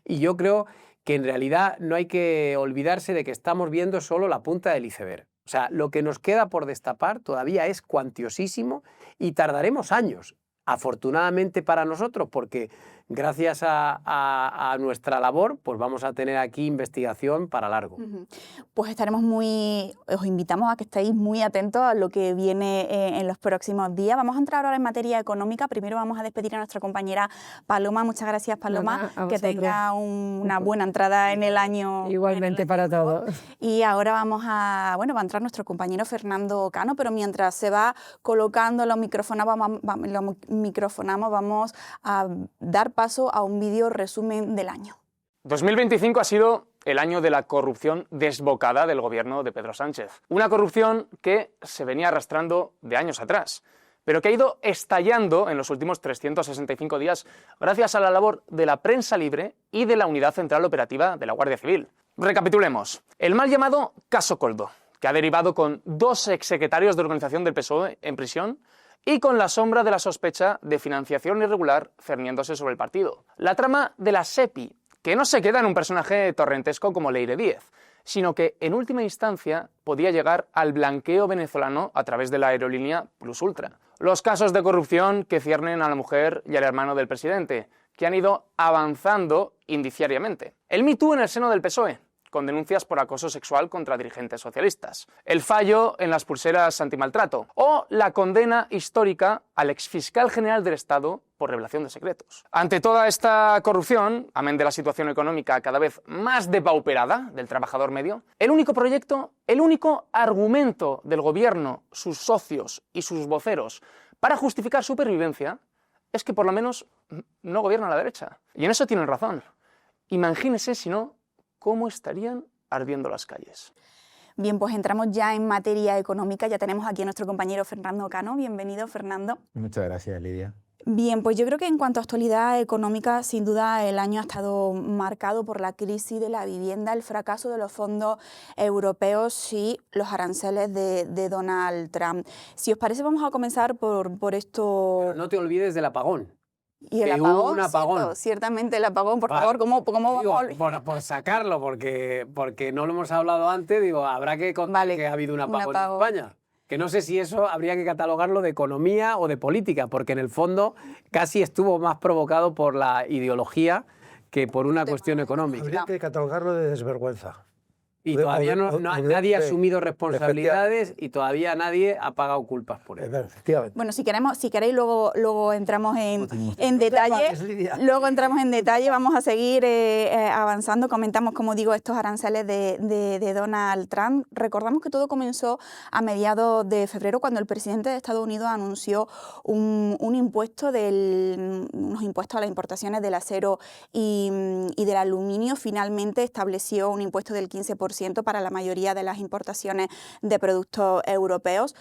y yo creo que en realidad no hay que olvidarse de que estamos viendo solo la punta del iceberg. O sea, lo que nos queda por destapar todavía es cuantiosísimo y tardaremos años, afortunadamente para nosotros, porque gracias a nuestra labor, pues vamos a tener aquí investigación para largo. Pues os invitamos a que estéis muy atentos a lo que viene en los próximos días. Vamos a entrar ahora en materia económica. Primero vamos a despedir a nuestra compañera Paloma. Muchas gracias, Paloma. Nada, que tenga una buena entrada en el año. Igualmente para todos. Y ahora va a entrar nuestro compañero Fernando Cano, pero mientras se va colocando los micrófonos, vamos a dar paso a un vídeo resumen del año. 2025 ha sido el año de la corrupción desbocada del gobierno de Pedro Sánchez. Una corrupción que se venía arrastrando de años atrás, pero que ha ido estallando en los últimos 365 días gracias a la labor de la prensa libre y de la Unidad Central Operativa de la Guardia Civil. Recapitulemos. El mal llamado caso Coldo, que ha derivado con 2 exsecretarios de organización del PSOE en prisión y con la sombra de la sospecha de financiación irregular cerniéndose sobre el partido. La trama de la SEPI, que no se queda en un personaje torrentesco como Leire Díez, sino que en última instancia podía llegar al blanqueo venezolano a través de la aerolínea Plus Ultra. Los casos de corrupción que ciernen a la mujer y al hermano del presidente, que han ido avanzando indiciariamente. El Me Too en el seno del PSOE, con denuncias por acoso sexual contra dirigentes socialistas. El fallo en las pulseras antimaltrato. O la condena histórica al exfiscal general del Estado por revelación de secretos. Ante toda esta corrupción, amén de la situación económica cada vez más depauperada del trabajador medio, el único argumento del gobierno, sus socios y sus voceros para justificar su supervivencia es que por lo menos no gobierna la derecha. Y en eso tienen razón. Imagínense si no, cómo estarían ardiendo las calles. Bien, pues entramos ya en materia económica. Ya tenemos aquí a nuestro compañero Fernando Cano. Bienvenido, Fernando. Muchas gracias, Lidia. Bien, pues yo creo que en cuanto a actualidad económica, sin duda el año ha estado marcado por la crisis de la vivienda, el fracaso de los fondos europeos y los aranceles de Donald Trump. Si os parece, vamos a comenzar por esto. Pero no te olvides del apagón. Y el que apagón, hubo un apagón. ¿cierto? Ciertamente el apagón, por favor, ¿cómo Digo, vamos a por sacarlo, porque no lo hemos hablado antes, digo, habrá que contar que ha habido un apagón en España. Que no sé si eso habría que catalogarlo de economía o de política, porque en el fondo casi estuvo más provocado por la ideología que por una cuestión económica. Habría que catalogarlo de desvergüenza. Y todavía nadie ha asumido responsabilidades y todavía nadie ha pagado culpas por ello. Efectivamente. Bueno, si queréis luego entramos en detalle. Luego entramos en detalle, vamos a seguir avanzando. Comentamos, como digo, estos aranceles de Donald Trump. Recordamos que todo comenzó a mediados de febrero, cuando el presidente de Estados Unidos anunció unos impuestos a las importaciones del acero y del aluminio. Finalmente estableció un impuesto del 15% para la mayoría de las importaciones de productos europeos.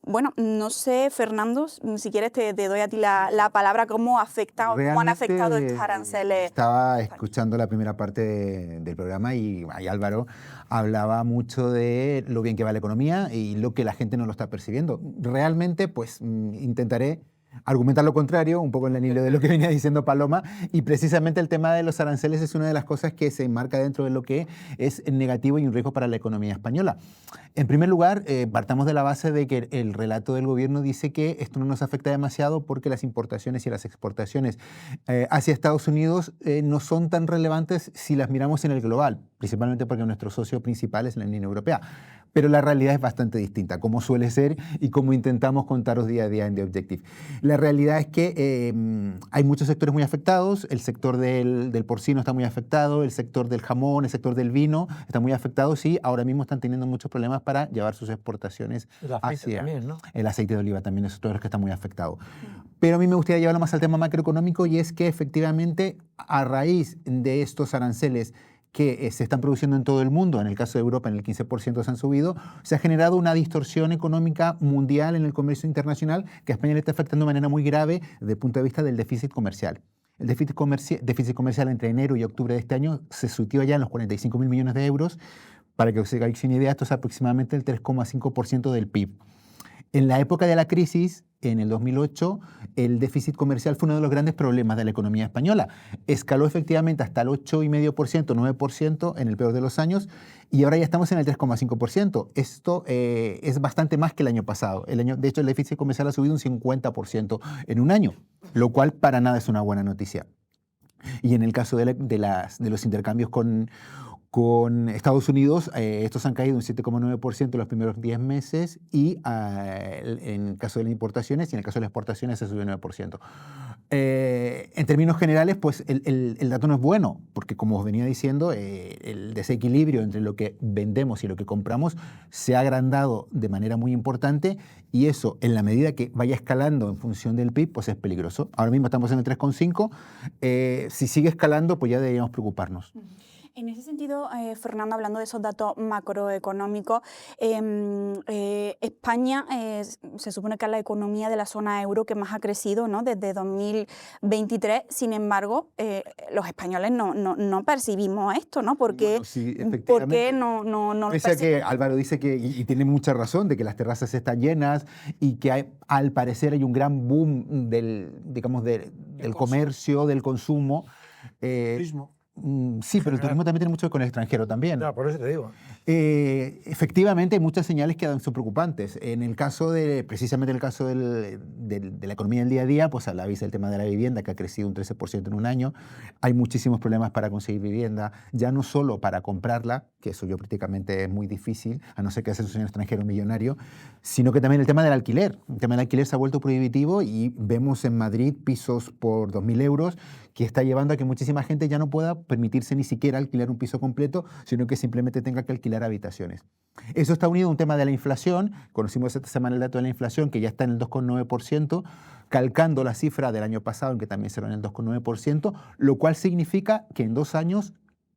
Bueno, no sé, Fernando, si quieres te doy a ti la palabra. ¿Cómo han afectado estos aranceles? Estaba escuchando la primera parte del programa y Álvaro hablaba mucho de lo bien que va la economía y lo que la gente no lo está percibiendo. Realmente, pues intentaré argumentar lo contrario, un poco en el hilo de lo que venía diciendo Paloma, y precisamente el tema de los aranceles es una de las cosas que se enmarca dentro de lo que es negativo y un riesgo para la economía española. En primer lugar, partamos de la base de que el relato del gobierno dice que esto no nos afecta demasiado porque las importaciones y las exportaciones hacia Estados Unidos no son tan relevantes si las miramos en el global, principalmente porque nuestro socio principal es la Unión Europea. Pero la realidad es bastante distinta, como suele ser y como intentamos contaros día a día en The Objective. La realidad es que hay muchos sectores muy afectados. El sector del porcino está muy afectado, el sector del jamón, el sector del vino está muy afectado. Sí, ahora mismo están teniendo muchos problemas para llevar sus exportaciones hacia también, ¿no? El aceite de oliva también es otro de los que está muy afectado. Pero a mí me gustaría llevarlo más al tema macroeconómico, y es que efectivamente a raíz de estos aranceles que se están produciendo en todo el mundo, en el caso de Europa en el 15% se han subido, se ha generado una distorsión económica mundial en el comercio internacional que a España le está afectando de manera muy grave desde el punto de vista del déficit comercial. El déficit comercial entre enero y octubre de este año se sitió ya en los 45.000 millones de euros. Para que os hagáis una idea, esto es aproximadamente el 3,5% del PIB. En la época de la crisis, en el 2008, el déficit comercial fue uno de los grandes problemas de la economía española. Escaló efectivamente hasta el 8,5%, 9% en el peor de los años, y ahora ya estamos en el 3,5%. Esto es bastante más que el año pasado. De hecho, el déficit comercial ha subido un 50% en un año, lo cual para nada es una buena noticia. Y en el caso de los intercambios con Estados Unidos, estos han caído un 7,9% en los primeros 10 meses y en el caso de las importaciones y en el caso de las exportaciones se subió 9%. En términos generales, pues el dato no es bueno, porque como os venía diciendo, el desequilibrio entre lo que vendemos y lo que compramos se ha agrandado de manera muy importante, y eso, en la medida que vaya escalando en función del PIB, pues es peligroso. Ahora mismo estamos en el 3,5%. Si sigue escalando, pues ya deberíamos preocuparnos. En ese sentido, Fernando, hablando de esos datos macroeconómicos, España se supone que es la economía de la zona euro que más ha crecido, ¿no?, desde 2023. Sin embargo, los españoles no percibimos esto, ¿no? ¿Por qué, bueno, sí, ¿por qué no lo Pese a que Álvaro dice que, y tiene mucha razón, de que las terrazas están llenas y que al parecer hay un gran boom del comercio, del consumo. Turismo. Sí, pero el turismo también tiene mucho que ver con el extranjero también. No, por eso te digo. Efectivamente, hay muchas señales que son preocupantes. Precisamente en el caso de la economía del día a día, pues habláis del tema de la vivienda, que ha crecido un 13% en un año. Hay muchísimos problemas para conseguir vivienda, ya no solo para comprarla, que eso yo prácticamente es muy difícil, a no ser que seas un extranjero millonario, sino que también el tema del alquiler. El tema del alquiler se ha vuelto prohibitivo y vemos en Madrid pisos por 2.000 euros, que está llevando a que muchísima gente ya no pueda permitirse ni siquiera alquilar un piso completo, sino que simplemente tenga que alquilar habitaciones. Eso está unido a un tema de la inflación. Conocimos esta semana el dato de la inflación, que ya está en el 2,9%, calcando la cifra del año pasado, en que también se va en el 2,9%, lo cual significa que en 2 años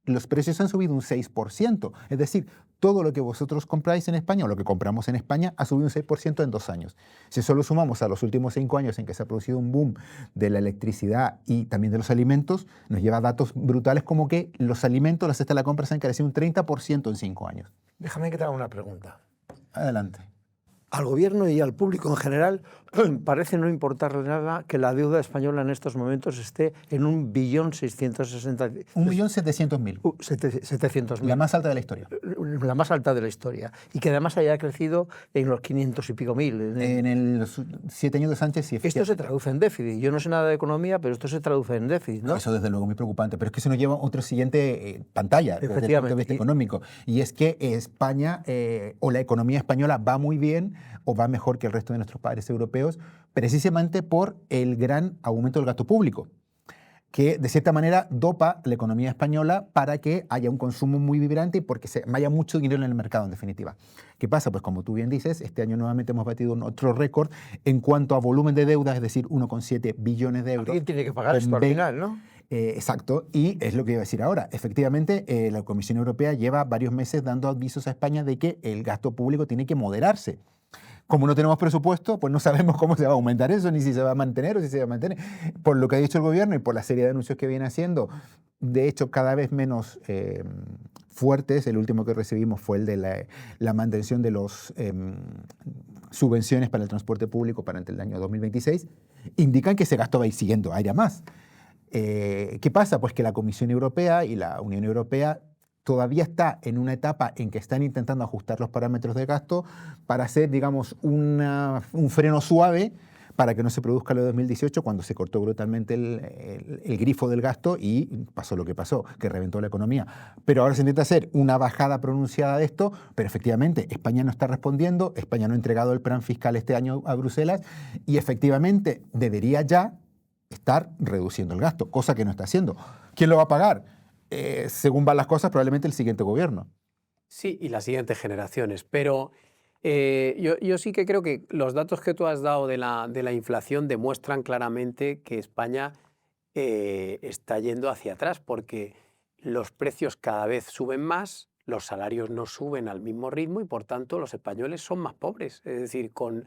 los precios han subido un 6%. Es decir, todo lo que vosotros compráis en España o lo que compramos en España ha subido un 6% en 2 años. Si solo sumamos a los últimos 5 años en que se ha producido un boom de la electricidad y también de los alimentos, nos lleva a datos brutales como que los alimentos, la cesta de la compra, se han encarecido un 30% en 5 años. Déjame que te haga una pregunta. Adelante. Al gobierno y al público en general parece no importarle nada que la deuda española en estos momentos esté en 1.660.000. 1.700.000. 700.000. La más alta de la historia. La más alta de la historia. Y que además haya crecido en los 500 y pico mil. En los 7 años de Sánchez, sí. Esto se traduce en déficit. Yo no sé nada de economía, pero esto se traduce en déficit, ¿no? Eso desde luego es muy preocupante. Pero es que se nos lleva a otra siguiente pantalla desde el punto de Efectivamente. vista económico. Y es que España o la economía española va muy bien o va mejor que el resto de nuestros pares europeos, precisamente por el gran aumento del gasto público, que de cierta manera dopa la economía española para que haya un consumo muy vibrante y porque haya mucho dinero en el mercado, en definitiva. ¿Qué pasa? Pues como tú bien dices, este año nuevamente hemos batido otro récord en cuanto a volumen de deuda, es decir, 1,7 billones de euros. ¿Quién tiene que pagar esto al final, no? Exacto, y es lo que iba a decir ahora. Efectivamente, la Comisión Europea lleva varios meses dando avisos a España de que el gasto público tiene que moderarse. Como no tenemos presupuesto, pues no sabemos cómo se va a aumentar eso, ni si se va a mantener o si se va a mantener. Por lo que ha dicho el gobierno y por la serie de anuncios que viene haciendo, de hecho cada vez menos fuertes. El último que recibimos fue el de la mantención de las subvenciones para el transporte público para el año 2026. Indican que ese gasto va a ir siguiendo, haya más. ¿Qué pasa? Pues que la Comisión Europea y la Unión Europea todavía está en una etapa en que están intentando ajustar los parámetros de gasto para hacer, digamos, un freno suave para que no se produzca lo de 2018, cuando se cortó brutalmente el grifo del gasto y pasó lo que pasó, que reventó la economía. Pero ahora se intenta hacer una bajada pronunciada de esto, pero efectivamente España no está respondiendo, España no ha entregado el plan fiscal este año a Bruselas y efectivamente debería ya estar reduciendo el gasto, cosa que no está haciendo. ¿Quién lo va a pagar? Según van las cosas, probablemente el siguiente gobierno. Sí, y las siguientes generaciones. Pero yo sí que creo que los datos que tú has dado de la inflación demuestran claramente que España está yendo hacia atrás, porque los precios cada vez suben más, los salarios no suben al mismo ritmo y por tanto los españoles son más pobres. Es decir, con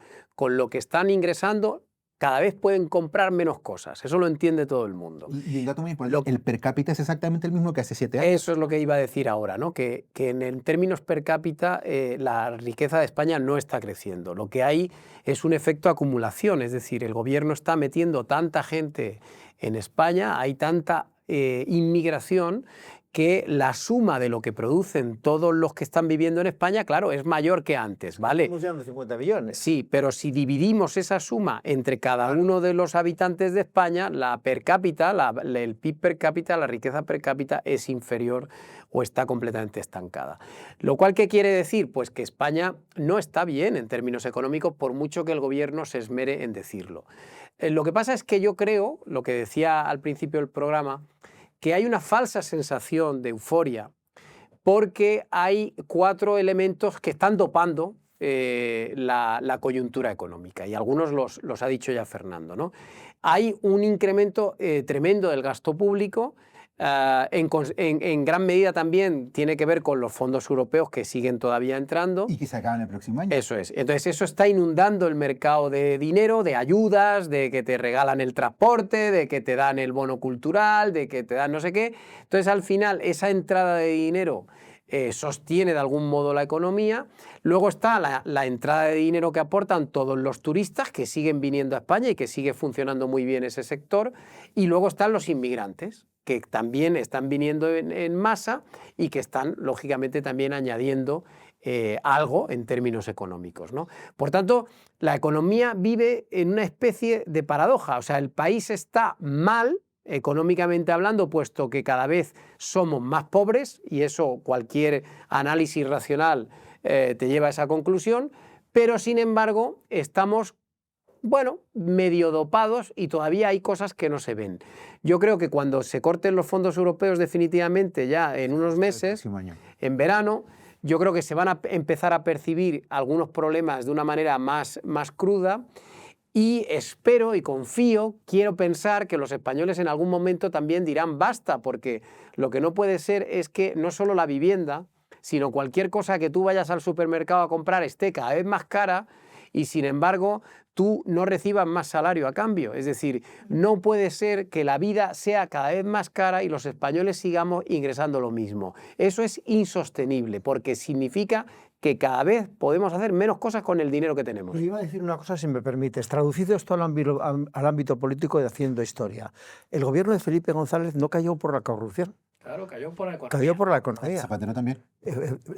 lo que están ingresando, cada vez pueden comprar menos cosas. Eso lo entiende todo el mundo. Y el dato muy importante, el per cápita es exactamente el mismo que hace 7 años. Eso es lo que iba a decir ahora, ¿no? Que en términos per cápita la riqueza de España no está creciendo. Lo que hay es un efecto acumulación, es decir, el gobierno está metiendo tanta gente en España, hay tanta inmigración, que la suma de lo que producen todos los que están viviendo en España, claro, es mayor que antes, ¿vale? Estamos llegando a 50 millones. Sí, pero si dividimos esa suma entre cada uno de los habitantes de España, la per cápita, el PIB per cápita, la riqueza per cápita es inferior o está completamente estancada. Lo cual, ¿qué quiere decir? Pues que España no está bien en términos económicos, por mucho que el gobierno se esmere en decirlo. Lo que pasa es que yo creo, lo que decía al principio del programa, que hay una falsa sensación de euforia porque hay 4 elementos que están dopando la coyuntura económica, y algunos los ha dicho ya Fernando, ¿no? Hay un incremento tremendo del gasto público. En gran medida también tiene que ver con los fondos europeos que siguen todavía entrando. Y que se acaban el próximo año. Eso es. Entonces eso está inundando el mercado de dinero, de ayudas, de que te regalan el transporte, de que te dan el bono cultural, de que te dan no sé qué. Entonces al final esa entrada de dinero sostiene de algún modo la economía. Luego está la entrada de dinero que aportan todos los turistas que siguen viniendo a España y que sigue funcionando muy bien ese sector. Y luego están los inmigrantes, que también están viniendo en masa y que están, lógicamente, también añadiendo algo en términos económicos, ¿no? Por tanto, la economía vive en una especie de paradoja. O sea, el país está mal, económicamente hablando, puesto que cada vez somos más pobres, y eso cualquier análisis racional te lleva a esa conclusión, pero sin embargo estamos, bueno, medio dopados y todavía hay cosas que no se ven. Yo creo que cuando se corten los fondos europeos definitivamente ya en unos meses, en verano, yo creo que se van a empezar a percibir algunos problemas de una manera más cruda. Y espero y confío, quiero pensar que los españoles en algún momento también dirán basta, porque lo que no puede ser es que no solo la vivienda, sino cualquier cosa que tú vayas al supermercado a comprar esté cada vez más cara y sin embargo tú no recibas más salario a cambio. Es decir, no puede ser que la vida sea cada vez más cara y los españoles sigamos ingresando lo mismo. Eso es insostenible porque significa que cada vez podemos hacer menos cosas con el dinero que tenemos. Iba a decir una cosa, si me permites, traducido esto al ámbito político y haciendo historia. El gobierno de Felipe González no cayó por la corrupción. Claro, cayó por la economía. Cayó por la economía. Zapatero también.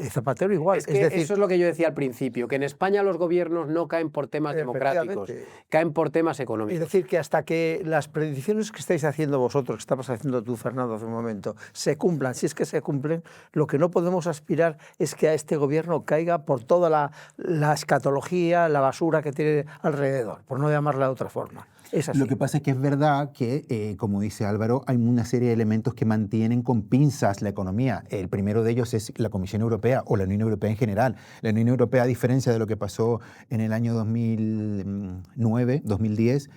Zapatero igual. Es decir, eso es lo que yo decía al principio, que en España los gobiernos no caen por temas democráticos, caen por temas económicos. Es decir, que hasta que las predicciones que estáis haciendo vosotros, que estabas haciendo tú, Fernando, hace un momento, se cumplan, si es que se cumplen, lo que no podemos aspirar es que a este gobierno caiga por toda la escatología, la basura que tiene alrededor, por no llamarla de otra forma. Es así. Lo que pasa es que es verdad que, como dice Álvaro, hay una serie de elementos que mantienen con pinzas la economía. El primero de ellos es la Comisión Europea o la Unión Europea en general. La Unión Europea, a diferencia de lo que pasó en el año 2009, 2010,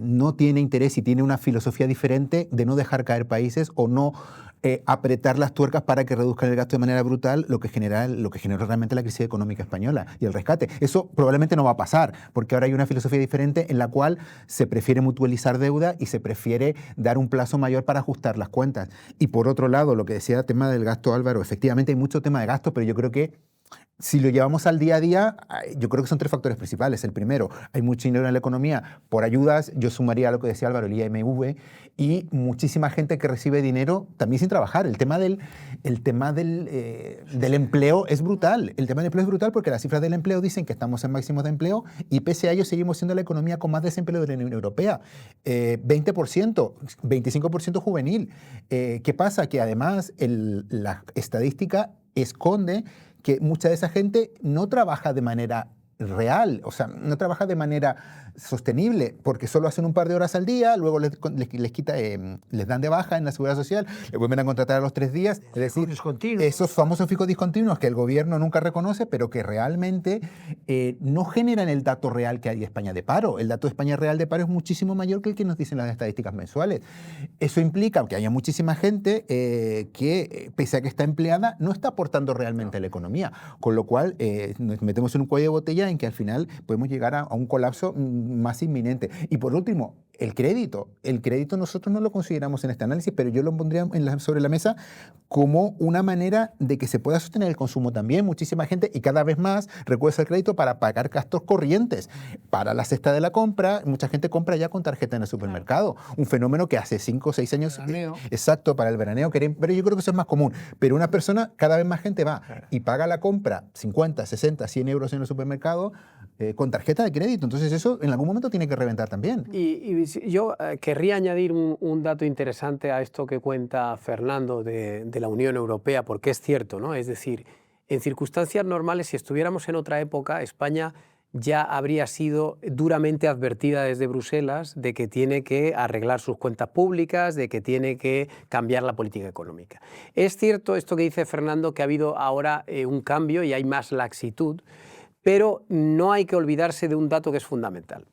no tiene interés y tiene una filosofía diferente de no dejar caer países o no apretar las tuercas para que reduzcan el gasto de manera brutal, lo que generó realmente la crisis económica española y el rescate. Eso probablemente no va a pasar, porque ahora hay una filosofía diferente en la cual se prefiere mutualizar deuda y se prefiere dar un plazo mayor para ajustar las cuentas. Y por otro lado, lo que decía el tema del gasto, Álvaro, efectivamente hay mucho tema de gasto, pero yo creo que si lo llevamos al día a día, yo creo que son tres factores principales. El primero, hay mucho dinero en la economía por ayudas. Yo sumaría lo que decía Álvaro, el IMV, y muchísima gente que recibe dinero también sin trabajar. El tema del empleo es brutal. El tema del empleo es brutal porque las cifras del empleo dicen que estamos en máximos de empleo y pese a ello seguimos siendo la economía con más desempleo de la Unión Europea. 20%, 25% juvenil. ¿Qué pasa? Que además la estadística esconde que mucha de esa gente no trabaja de manera real, o sea, no trabaja de manera sostenible, porque solo hacen un par de horas al día, luego les dan de baja en la Seguridad Social, les vuelven a contratar a los 3 días, es decir, esos famosos fijos discontinuos que el gobierno nunca reconoce, pero que realmente no generan el dato real que hay en España de paro. El dato de España real de paro es muchísimo mayor que el que nos dicen las estadísticas mensuales. Eso implica que haya muchísima gente que, pese a que está empleada, no está aportando realmente a la economía, con lo cual nos metemos en un cuello de botella en que al final podemos llegar a un colapso más inminente. Y por último, el crédito. El crédito nosotros no lo consideramos en este análisis, pero yo lo pondría sobre la mesa como una manera de que se pueda sostener el consumo también. Muchísima gente y cada vez más recurre al crédito para pagar gastos corrientes. Para la cesta de la compra, mucha gente compra ya con tarjeta en el supermercado. Un fenómeno que hace 5 o 6 años... Exacto, para el veraneo. Pero yo creo que eso es más común. Pero una persona, cada vez más gente va y paga la compra 50, 60, 100 euros en el supermercado con tarjeta de crédito. Entonces eso en algún momento tiene que reventar también. Y yo querría añadir un dato interesante a esto que cuenta Fernando de la Unión Europea, porque es cierto, ¿no? Es decir, en circunstancias normales, si estuviéramos en otra época, España ya habría sido duramente advertida desde Bruselas de que tiene que arreglar sus cuentas públicas, de que tiene que cambiar la política económica. Es cierto esto que dice Fernando, que ha habido ahora un cambio y hay más laxitud, pero no hay que olvidarse de un dato que es fundamental.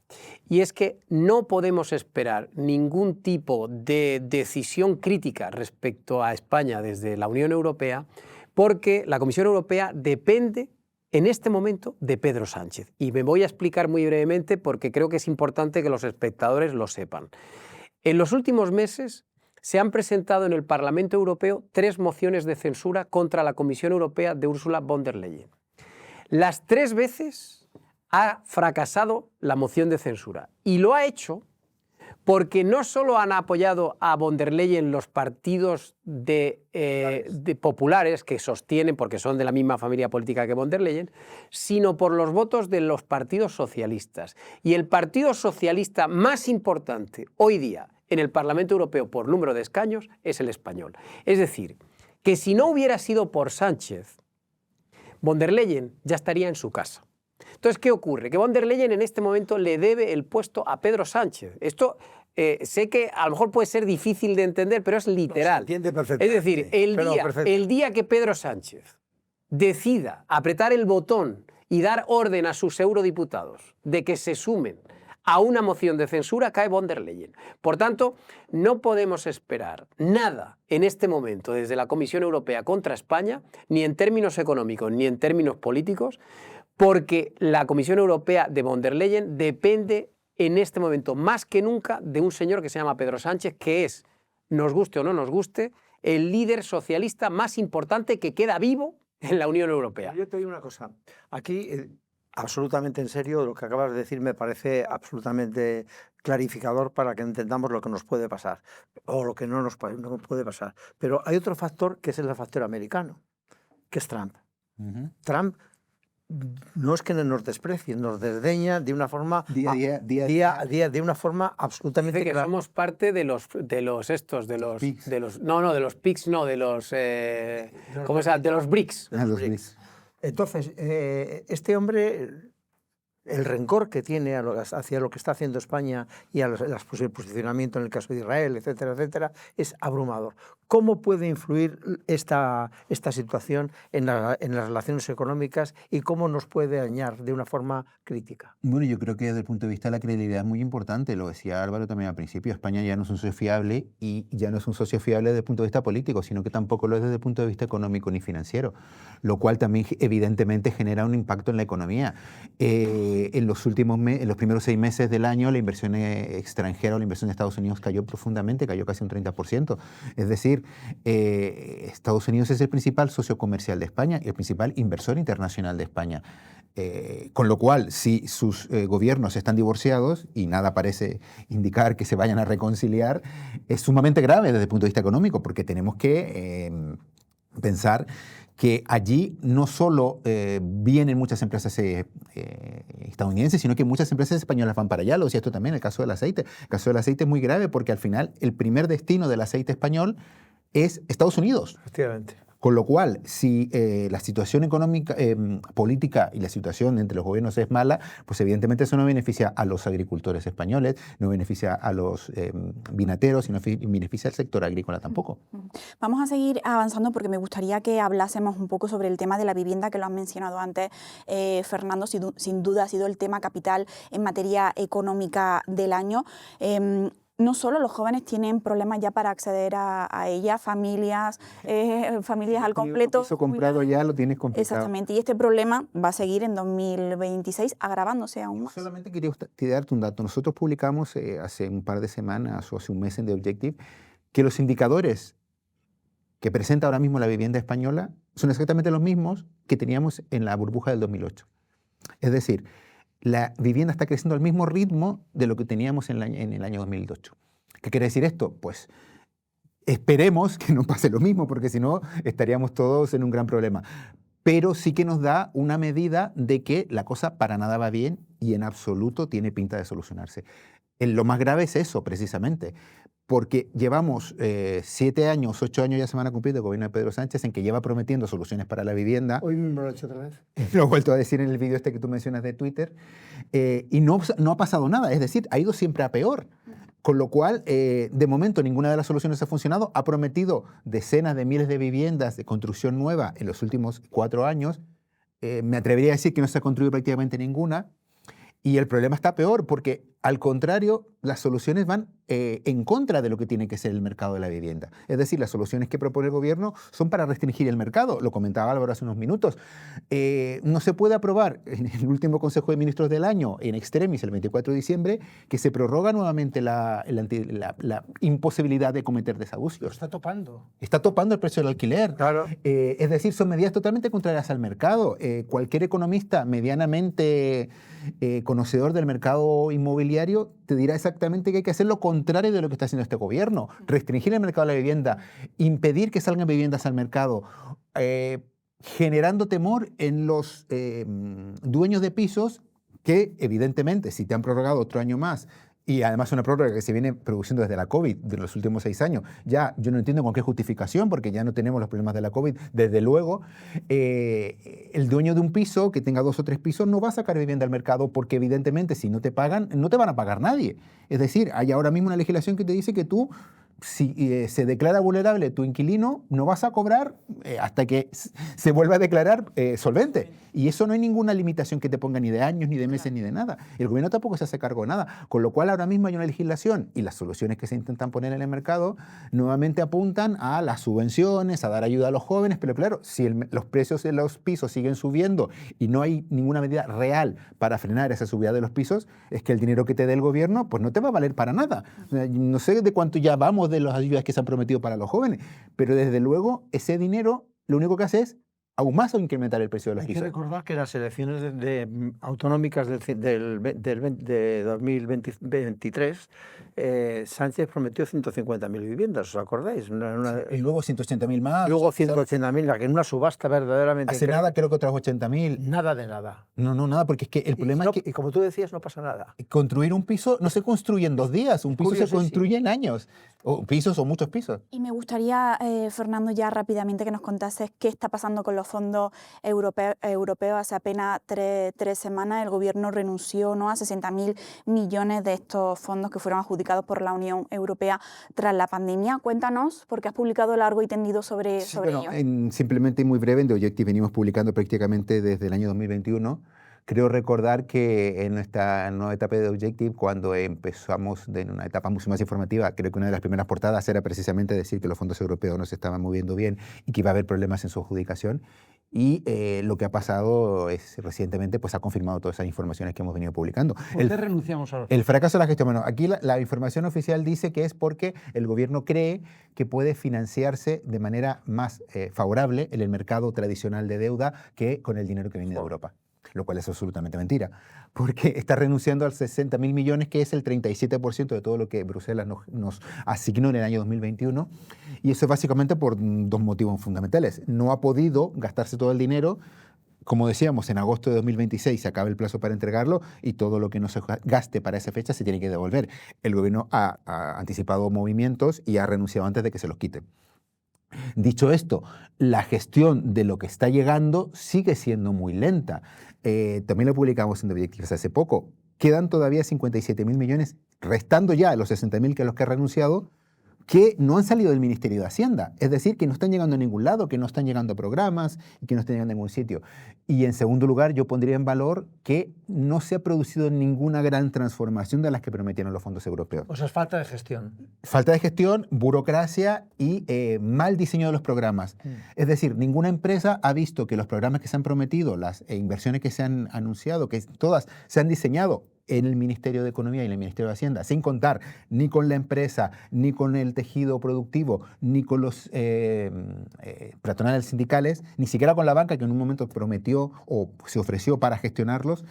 Y es que no podemos esperar ningún tipo de decisión crítica respecto a España desde la Unión Europea, porque la Comisión Europea depende en este momento de Pedro Sánchez. Y me voy a explicar muy brevemente porque creo que es importante que los espectadores lo sepan. En los últimos meses se han presentado en el Parlamento Europeo 3 mociones de censura contra la Comisión Europea de Ursula von der Leyen. Las 3 veces ha fracasado la moción de censura y lo ha hecho porque no solo han apoyado a von der Leyen los partidos de populares que sostienen, porque son de la misma familia política que von der Leyen, sino por los votos de los partidos socialistas. Y el partido socialista más importante hoy día en el Parlamento Europeo por número de escaños es el español. Es decir, que si no hubiera sido por Sánchez, von der Leyen ya estaría en su casa. Entonces, ¿qué ocurre? Que von der Leyen en este momento le debe el puesto a Pedro Sánchez. Esto sé que a lo mejor puede ser difícil de entender, pero es literal. No, se entiende perfectamente. Es decir, el día que Pedro Sánchez decida apretar el botón y dar orden a sus eurodiputados de que se sumen a una moción de censura, cae von der Leyen. Por tanto, no podemos esperar nada en este momento desde la Comisión Europea contra España, ni en términos económicos ni en términos políticos, porque la Comisión Europea de von der Leyen depende en este momento más que nunca de un señor que se llama Pedro Sánchez, que es, nos guste o no nos guste, el líder socialista más importante que queda vivo en la Unión Europea. Yo te digo una cosa. Aquí, absolutamente en serio, lo que acabas de decir me parece absolutamente clarificador para que entendamos lo que nos puede pasar o lo que no nos puede pasar. Pero hay otro factor que es el factor americano, que es Trump. Trump no es que nos desprecie, nos desdeña de una forma Día a día. de una forma absolutamente Dice que clara. somos parte de los PIGS. ¿cómo se llama? De los BRICS. Los BRICS. Entonces, este hombre, el rencor que tiene hacia lo que está haciendo España y a el posicionamiento en el caso de Israel, etcétera, etcétera, es abrumador. ¿Cómo puede influir esta situación en las relaciones económicas y cómo nos puede dañar de una forma crítica? Bueno, yo creo que desde el punto de vista de la credibilidad es muy importante, lo decía Álvaro también al principio, España ya no es un socio fiable y ya no es un socio fiable desde el punto de vista político, sino que tampoco lo es desde el punto de vista económico ni financiero, lo cual también evidentemente genera un impacto en la economía. En los primeros 6 meses del año la inversión extranjera o la inversión de Estados Unidos cayó profundamente, cayó casi un 30%. Es decir, Estados Unidos es el principal socio comercial de España y el principal inversor internacional de España. Con lo cual, si sus gobiernos están divorciados y nada parece indicar que se vayan a reconciliar, es sumamente grave desde el punto de vista económico, porque tenemos que pensar que allí no solo vienen muchas empresas estadounidenses, sino que muchas empresas españolas van para allá. Lo decía esto también, el caso del aceite. El caso del aceite es muy grave porque al final el primer destino del aceite español es Estados Unidos. Efectivamente. Con lo cual, si la situación económica, política y la situación entre los gobiernos es mala, pues evidentemente eso no beneficia a los agricultores españoles, no beneficia a los vinateros y no beneficia al sector agrícola tampoco. Vamos a seguir avanzando porque me gustaría que hablásemos un poco sobre el tema de la vivienda, que lo han mencionado antes, Fernando, sin duda ha sido el tema capital en materia económica del año. No solo los jóvenes tienen problemas ya para acceder a ella, familias al completo. Eso comprado ya lo tienes complicado. Exactamente, y este problema va a seguir en 2026 agravándose aún más. Solamente quería darte un dato. Nosotros publicamos hace un par de semanas o hace un mes en The Objective que los indicadores que presenta ahora mismo la vivienda española son exactamente los mismos que teníamos en la burbuja del 2008. Es decir, la vivienda está creciendo al mismo ritmo de lo que teníamos en el año 2008. ¿Qué quiere decir esto? Pues esperemos que no pase lo mismo, porque si no estaríamos todos en un gran problema. Pero sí que nos da una medida de que la cosa para nada va bien y en absoluto tiene pinta de solucionarse. Lo más grave es eso, precisamente, porque llevamos 7 años, 8 años ya se van a cumplir del gobierno de Pedro Sánchez en que lleva prometiendo soluciones para la vivienda. Hoy mismo lo he hecho otra vez. Lo he vuelto a decir en el vídeo que tú mencionas de Twitter. Y no ha pasado nada, es decir, ha ido siempre a peor. Con lo cual, de momento, ninguna de las soluciones ha funcionado. Ha prometido decenas de miles de viviendas de construcción nueva en los últimos 4 años. Me atrevería a decir que no se ha construido prácticamente ninguna. Y el problema está peor porque, al contrario, las soluciones van en contra de lo que tiene que ser el mercado de la vivienda. Es decir, las soluciones que propone el gobierno son para restringir el mercado. Lo comentaba Álvaro hace unos minutos. No se puede aprobar en el último Consejo de Ministros del año, en extremis, el 24 de diciembre, que se prorroga nuevamente la imposibilidad de cometer desahucios. Está topando. Está topando el precio del alquiler. Claro. Es decir, son medidas totalmente contrarias al mercado. Cualquier economista medianamente conocedor del mercado inmobiliario te dirá exactamente que hay que hacer lo contrario de lo que está haciendo este gobierno. Restringir el mercado de la vivienda, impedir que salgan viviendas al mercado, generando temor en los dueños de pisos que, evidentemente, si te han prorrogado otro año más, y además una prórroga que se viene produciendo desde la COVID de los últimos 6 años. Ya yo no entiendo con qué justificación, porque ya no tenemos los problemas de la COVID. Desde luego, el dueño de un piso que tenga 2 o 3 pisos no va a sacar vivienda al mercado porque evidentemente si no te pagan, no te van a pagar nadie. Es decir, hay ahora mismo una legislación que te dice que tú, si se declara vulnerable tu inquilino, no vas a cobrar hasta que se vuelva a declarar solvente. Y eso no hay ninguna limitación que te ponga ni de años, ni de meses, ni de nada. El gobierno tampoco se hace cargo de nada. Con lo cual ahora mismo hay una legislación y las soluciones que se intentan poner en el mercado nuevamente apuntan a las subvenciones, a dar ayuda a los jóvenes. Pero claro, si los precios de los pisos siguen subiendo y no hay ninguna medida real para frenar esa subida de los pisos, es que el dinero que te dé el gobierno pues no te va a valer para nada. No sé de cuánto ya vamos de las ayudas que se han prometido para los jóvenes, pero desde luego ese dinero lo único que hace es aún más o incrementar el precio de los Hay que pisos. recordar que las elecciones autonómicas de 2023, Sánchez prometió 150.000 viviendas, ¿os acordáis? Y luego 180.000 más. Luego 180.000, que en una subasta verdaderamente... Hace nada creo que otras 80.000. Nada de nada. No, nada, porque es que el problema es que Y como tú decías, no pasa nada. construir un piso no se construye en 2 días, un piso se construye en años, o pisos o muchos pisos. Y me gustaría, Fernando, ya rápidamente que nos contases qué está pasando con los fondos europeos. Hace apenas 3 semanas el Gobierno renunció, ¿no?, a 60.000 millones de estos fondos que fueron adjudicados por la Unión Europea tras la pandemia. Cuéntanos, porque has publicado largo y tendido sobre ello. Simplemente y muy breve, en The Objective venimos publicando prácticamente desde el año 2021. Creo recordar que en esta nueva etapa de The Objective, cuando empezamos en una etapa mucho más informativa, creo que una de las primeras portadas era precisamente decir que los fondos europeos no se estaban moviendo bien y que iba a haber problemas en su adjudicación. Y lo que ha pasado es recientemente pues ha confirmado todas esas informaciones que hemos venido publicando. ¿Por qué renunciamos a los El fracaso de la gestión. Bueno, aquí la información oficial dice que es porque el gobierno cree que puede financiarse de manera más favorable en el mercado tradicional de deuda que con el dinero que viene de Europa. Lo cual es absolutamente mentira, porque está renunciando a 60.000 millones, que es el 37% de todo lo que Bruselas nos asignó en el año 2021, y eso es básicamente por 2 motivos fundamentales. No ha podido gastarse todo el dinero. Como decíamos, en agosto de 2026 se acaba el plazo para entregarlo y todo lo que no se gaste para esa fecha se tiene que devolver. El gobierno ha anticipado movimientos y ha renunciado antes de que se los quiten. Dicho esto, la gestión de lo que está llegando sigue siendo muy lenta. También lo publicamos en The Objective hace poco. Quedan todavía 57.000 millones, restando ya los 60.000 que los que ha renunciado, que no han salido del Ministerio de Hacienda. Es decir, que no están llegando a ningún lado, que no están llegando a programas y que no están llegando a ningún sitio. Y en segundo lugar, yo pondría en valor que no se ha producido ninguna gran transformación de las que prometieron los fondos europeos. O sea, es falta de gestión. Falta de gestión, burocracia y mal diseño de los programas. Es decir, ninguna empresa ha visto que los programas que se han prometido, las inversiones que se han anunciado, que todas se han diseñado en el Ministerio de Economía y en el Ministerio de Hacienda, sin contar ni con la empresa, ni con el tejido productivo, ni con los patronales sindicales, ni siquiera con la banca, que en un momento prometió o se ofreció para gestionarlos.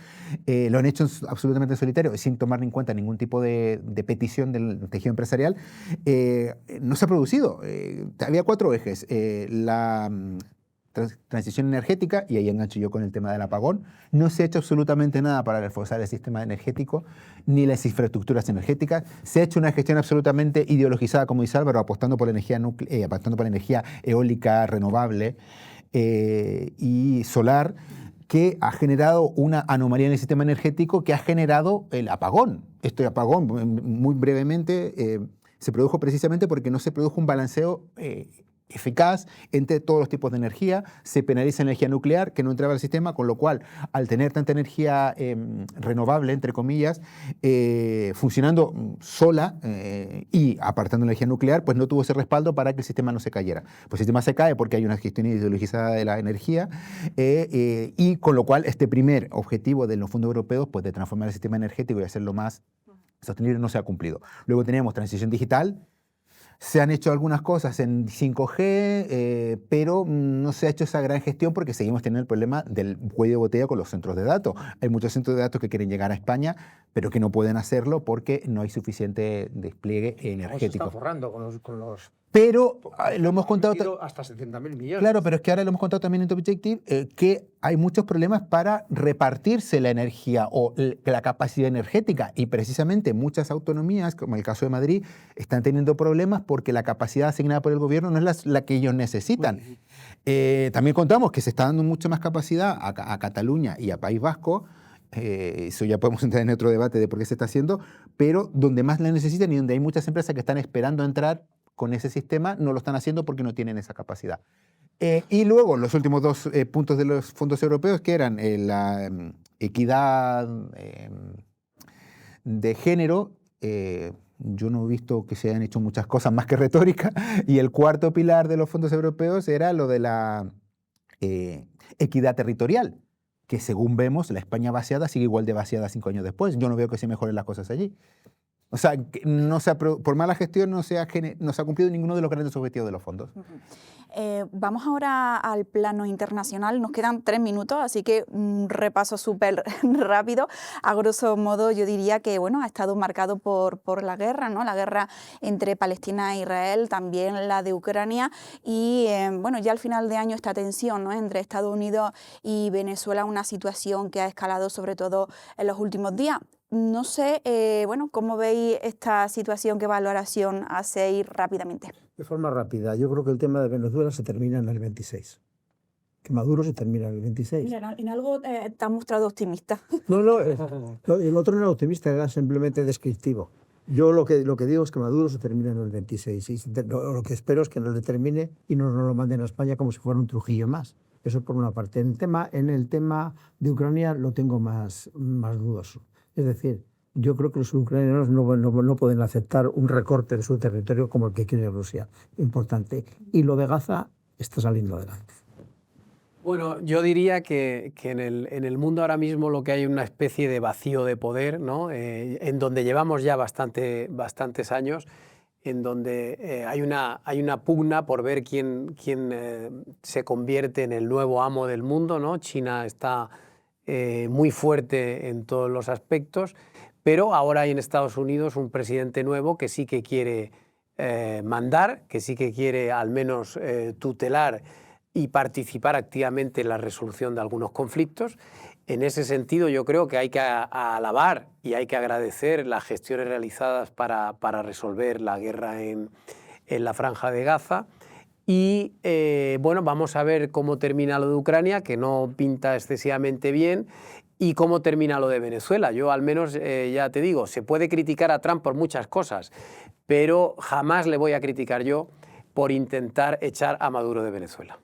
Lo han hecho absolutamente en solitario, sin tomar en cuenta ningún tipo de petición del tejido empresarial. No se ha producido. Había 4 ejes. La transición energética, y ahí engancho yo con el tema del apagón. No se ha hecho absolutamente nada para reforzar el sistema energético ni las infraestructuras energéticas. Se ha hecho una gestión absolutamente ideologizada, como dice Álvaro, apostando por la energía eólica renovable y solar, que ha generado una anomalía en el sistema energético que ha generado el apagón. Este apagón, muy brevemente, se produjo precisamente porque no se produjo un balanceo eficaz entre todos los tipos de energía. Se penaliza energía nuclear que no entraba al sistema, con lo cual, al tener tanta energía renovable, entre comillas, funcionando sola y apartando energía nuclear, pues no tuvo ese respaldo para que el sistema no se cayera. Pues el sistema se cae porque hay una gestión ideologizada de la energía y con lo cual este primer objetivo de los fondos europeos, pues de transformar el sistema energético y hacerlo más sostenible, no se ha cumplido. Luego teníamos transición digital. Se han hecho algunas cosas en 5G, pero no se ha hecho esa gran gestión porque seguimos teniendo el problema del cuello de botella con los centros de datos. Hay muchos centros de datos que quieren llegar a España, pero que no pueden hacerlo porque no hay suficiente despliegue energético. Se está forrando con los Pero lo hemos contado... hasta 70.000 millones. Claro, pero es que ahora lo hemos contado también en The Objective, que hay muchos problemas para repartirse la energía o la capacidad energética. Y precisamente muchas autonomías, como el caso de Madrid, están teniendo problemas porque la capacidad asignada por el gobierno no es la que ellos necesitan. También contamos que se está dando mucha más capacidad a Cataluña y a País Vasco. Eso ya podemos entrar en otro debate de por qué se está haciendo, pero donde más la necesitan y donde hay muchas empresas que están esperando entrar con ese sistema, no lo están haciendo porque no tienen esa capacidad. Y luego los últimos 2 puntos de los fondos europeos, que eran la equidad de género. Yo no he visto que se hayan hecho muchas cosas más que retórica. Y el cuarto pilar de los fondos europeos era lo de la equidad territorial, que según vemos, la España vaciada sigue igual de vaciada 5 años después. Yo no veo que se mejoren las cosas allí. O sea, que por mala gestión no se ha cumplido ninguno de los grandes objetivos de los fondos. Vamos ahora al plano internacional. Nos quedan 3 minutos, así que un repaso súper rápido. A grosso modo, yo diría que ha estado marcado por la guerra, ¿no? La guerra entre Palestina e Israel, también la de Ucrania y ya al final de año esta tensión, ¿no? Entre Estados Unidos y Venezuela, una situación que ha escalado sobre todo en los últimos días. No sé, ¿cómo veis esta situación? ¿Qué valoración hacéis rápidamente? De forma rápida, yo creo que el tema de Venezuela se termina en el 26. Que Maduro se termina en el 26. Mira, en algo te has mostrado optimista. No, el otro no era optimista, era simplemente descriptivo. Yo lo que digo es que Maduro se termina en el 26. Y lo que espero es que nos determine y no nos lo manden a España como si fuera un Trujillo más. Eso por una parte. En el tema de Ucrania lo tengo más dudoso. Es decir, yo creo que los ucranianos no pueden aceptar un recorte de su territorio como el que quiere Rusia. Importante. Y lo de Gaza está saliendo adelante. Bueno, yo diría que en el mundo ahora mismo lo que hay es una especie de vacío de poder, ¿no? En donde llevamos ya bastantes años, en donde hay una pugna por ver quién se convierte en el nuevo amo del mundo, ¿no? China está muy fuerte en todos los aspectos, pero ahora hay en Estados Unidos un presidente nuevo que sí que quiere mandar, que sí que quiere al menos tutelar y participar activamente en la resolución de algunos conflictos. En ese sentido, yo creo que hay que alabar y hay que agradecer las gestiones realizadas para resolver la guerra en la Franja de Gaza. Y vamos a ver cómo termina lo de Ucrania, que no pinta excesivamente bien, y cómo termina lo de Venezuela. Yo al menos, ya te digo, se puede criticar a Trump por muchas cosas, pero jamás le voy a criticar yo por intentar echar a Maduro de Venezuela.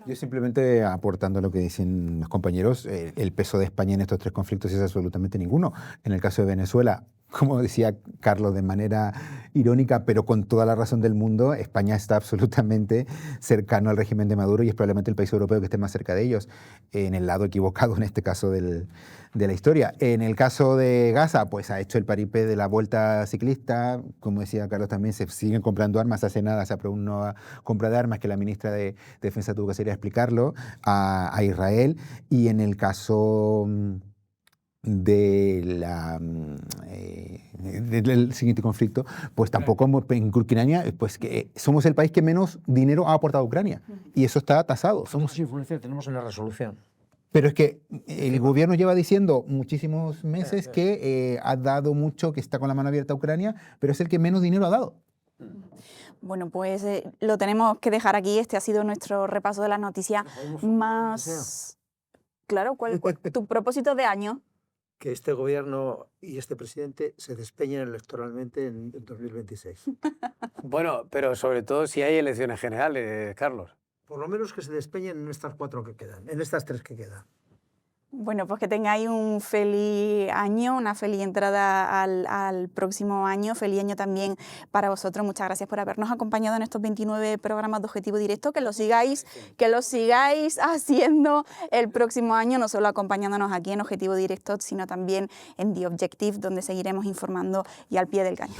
Yo simplemente aportando lo que dicen los compañeros, el peso de España en estos 3 conflictos es absolutamente ninguno. En el caso de Venezuela, como decía Carlos de manera irónica, pero con toda la razón del mundo, España está absolutamente cercano al régimen de Maduro y es probablemente el país europeo que esté más cerca de ellos, en el lado equivocado en este caso de la historia. En el caso de Gaza, pues ha hecho el paripé de la vuelta ciclista, como decía Carlos también, se siguen comprando armas, hace nada se aprobó una nueva compra de armas que la ministra de Defensa tuvo que salir a explicarlo a Israel, y en el caso del siguiente conflicto, pues tampoco en Ucrania, pues que somos el país que menos dinero ha aportado a Ucrania, y eso está tasado. Somos influencia, tenemos una resolución. Pero es que el gobierno lleva diciendo muchísimos meses que ha dado mucho, que está con la mano abierta a Ucrania, pero es el que menos dinero ha dado. Bueno, pues lo tenemos que dejar aquí. Este ha sido nuestro repaso de las noticias más... Claro, ¿cuál tu propósito de año? Que este gobierno y este presidente se despeñen electoralmente en 2026. Bueno, pero sobre todo si hay elecciones generales, Carlos. Por lo menos que se despeñen en estas 4 que quedan, en estas 3 que quedan. Bueno, pues que tengáis un feliz año, una feliz entrada al próximo año. Feliz año también para vosotros. Muchas gracias por habernos acompañado en estos 29 programas de Objetivo Directo. Que lo sigáis haciendo el próximo año, no solo acompañándonos aquí en Objetivo Directo, sino también en The Objective, donde seguiremos informando y al pie del cañón.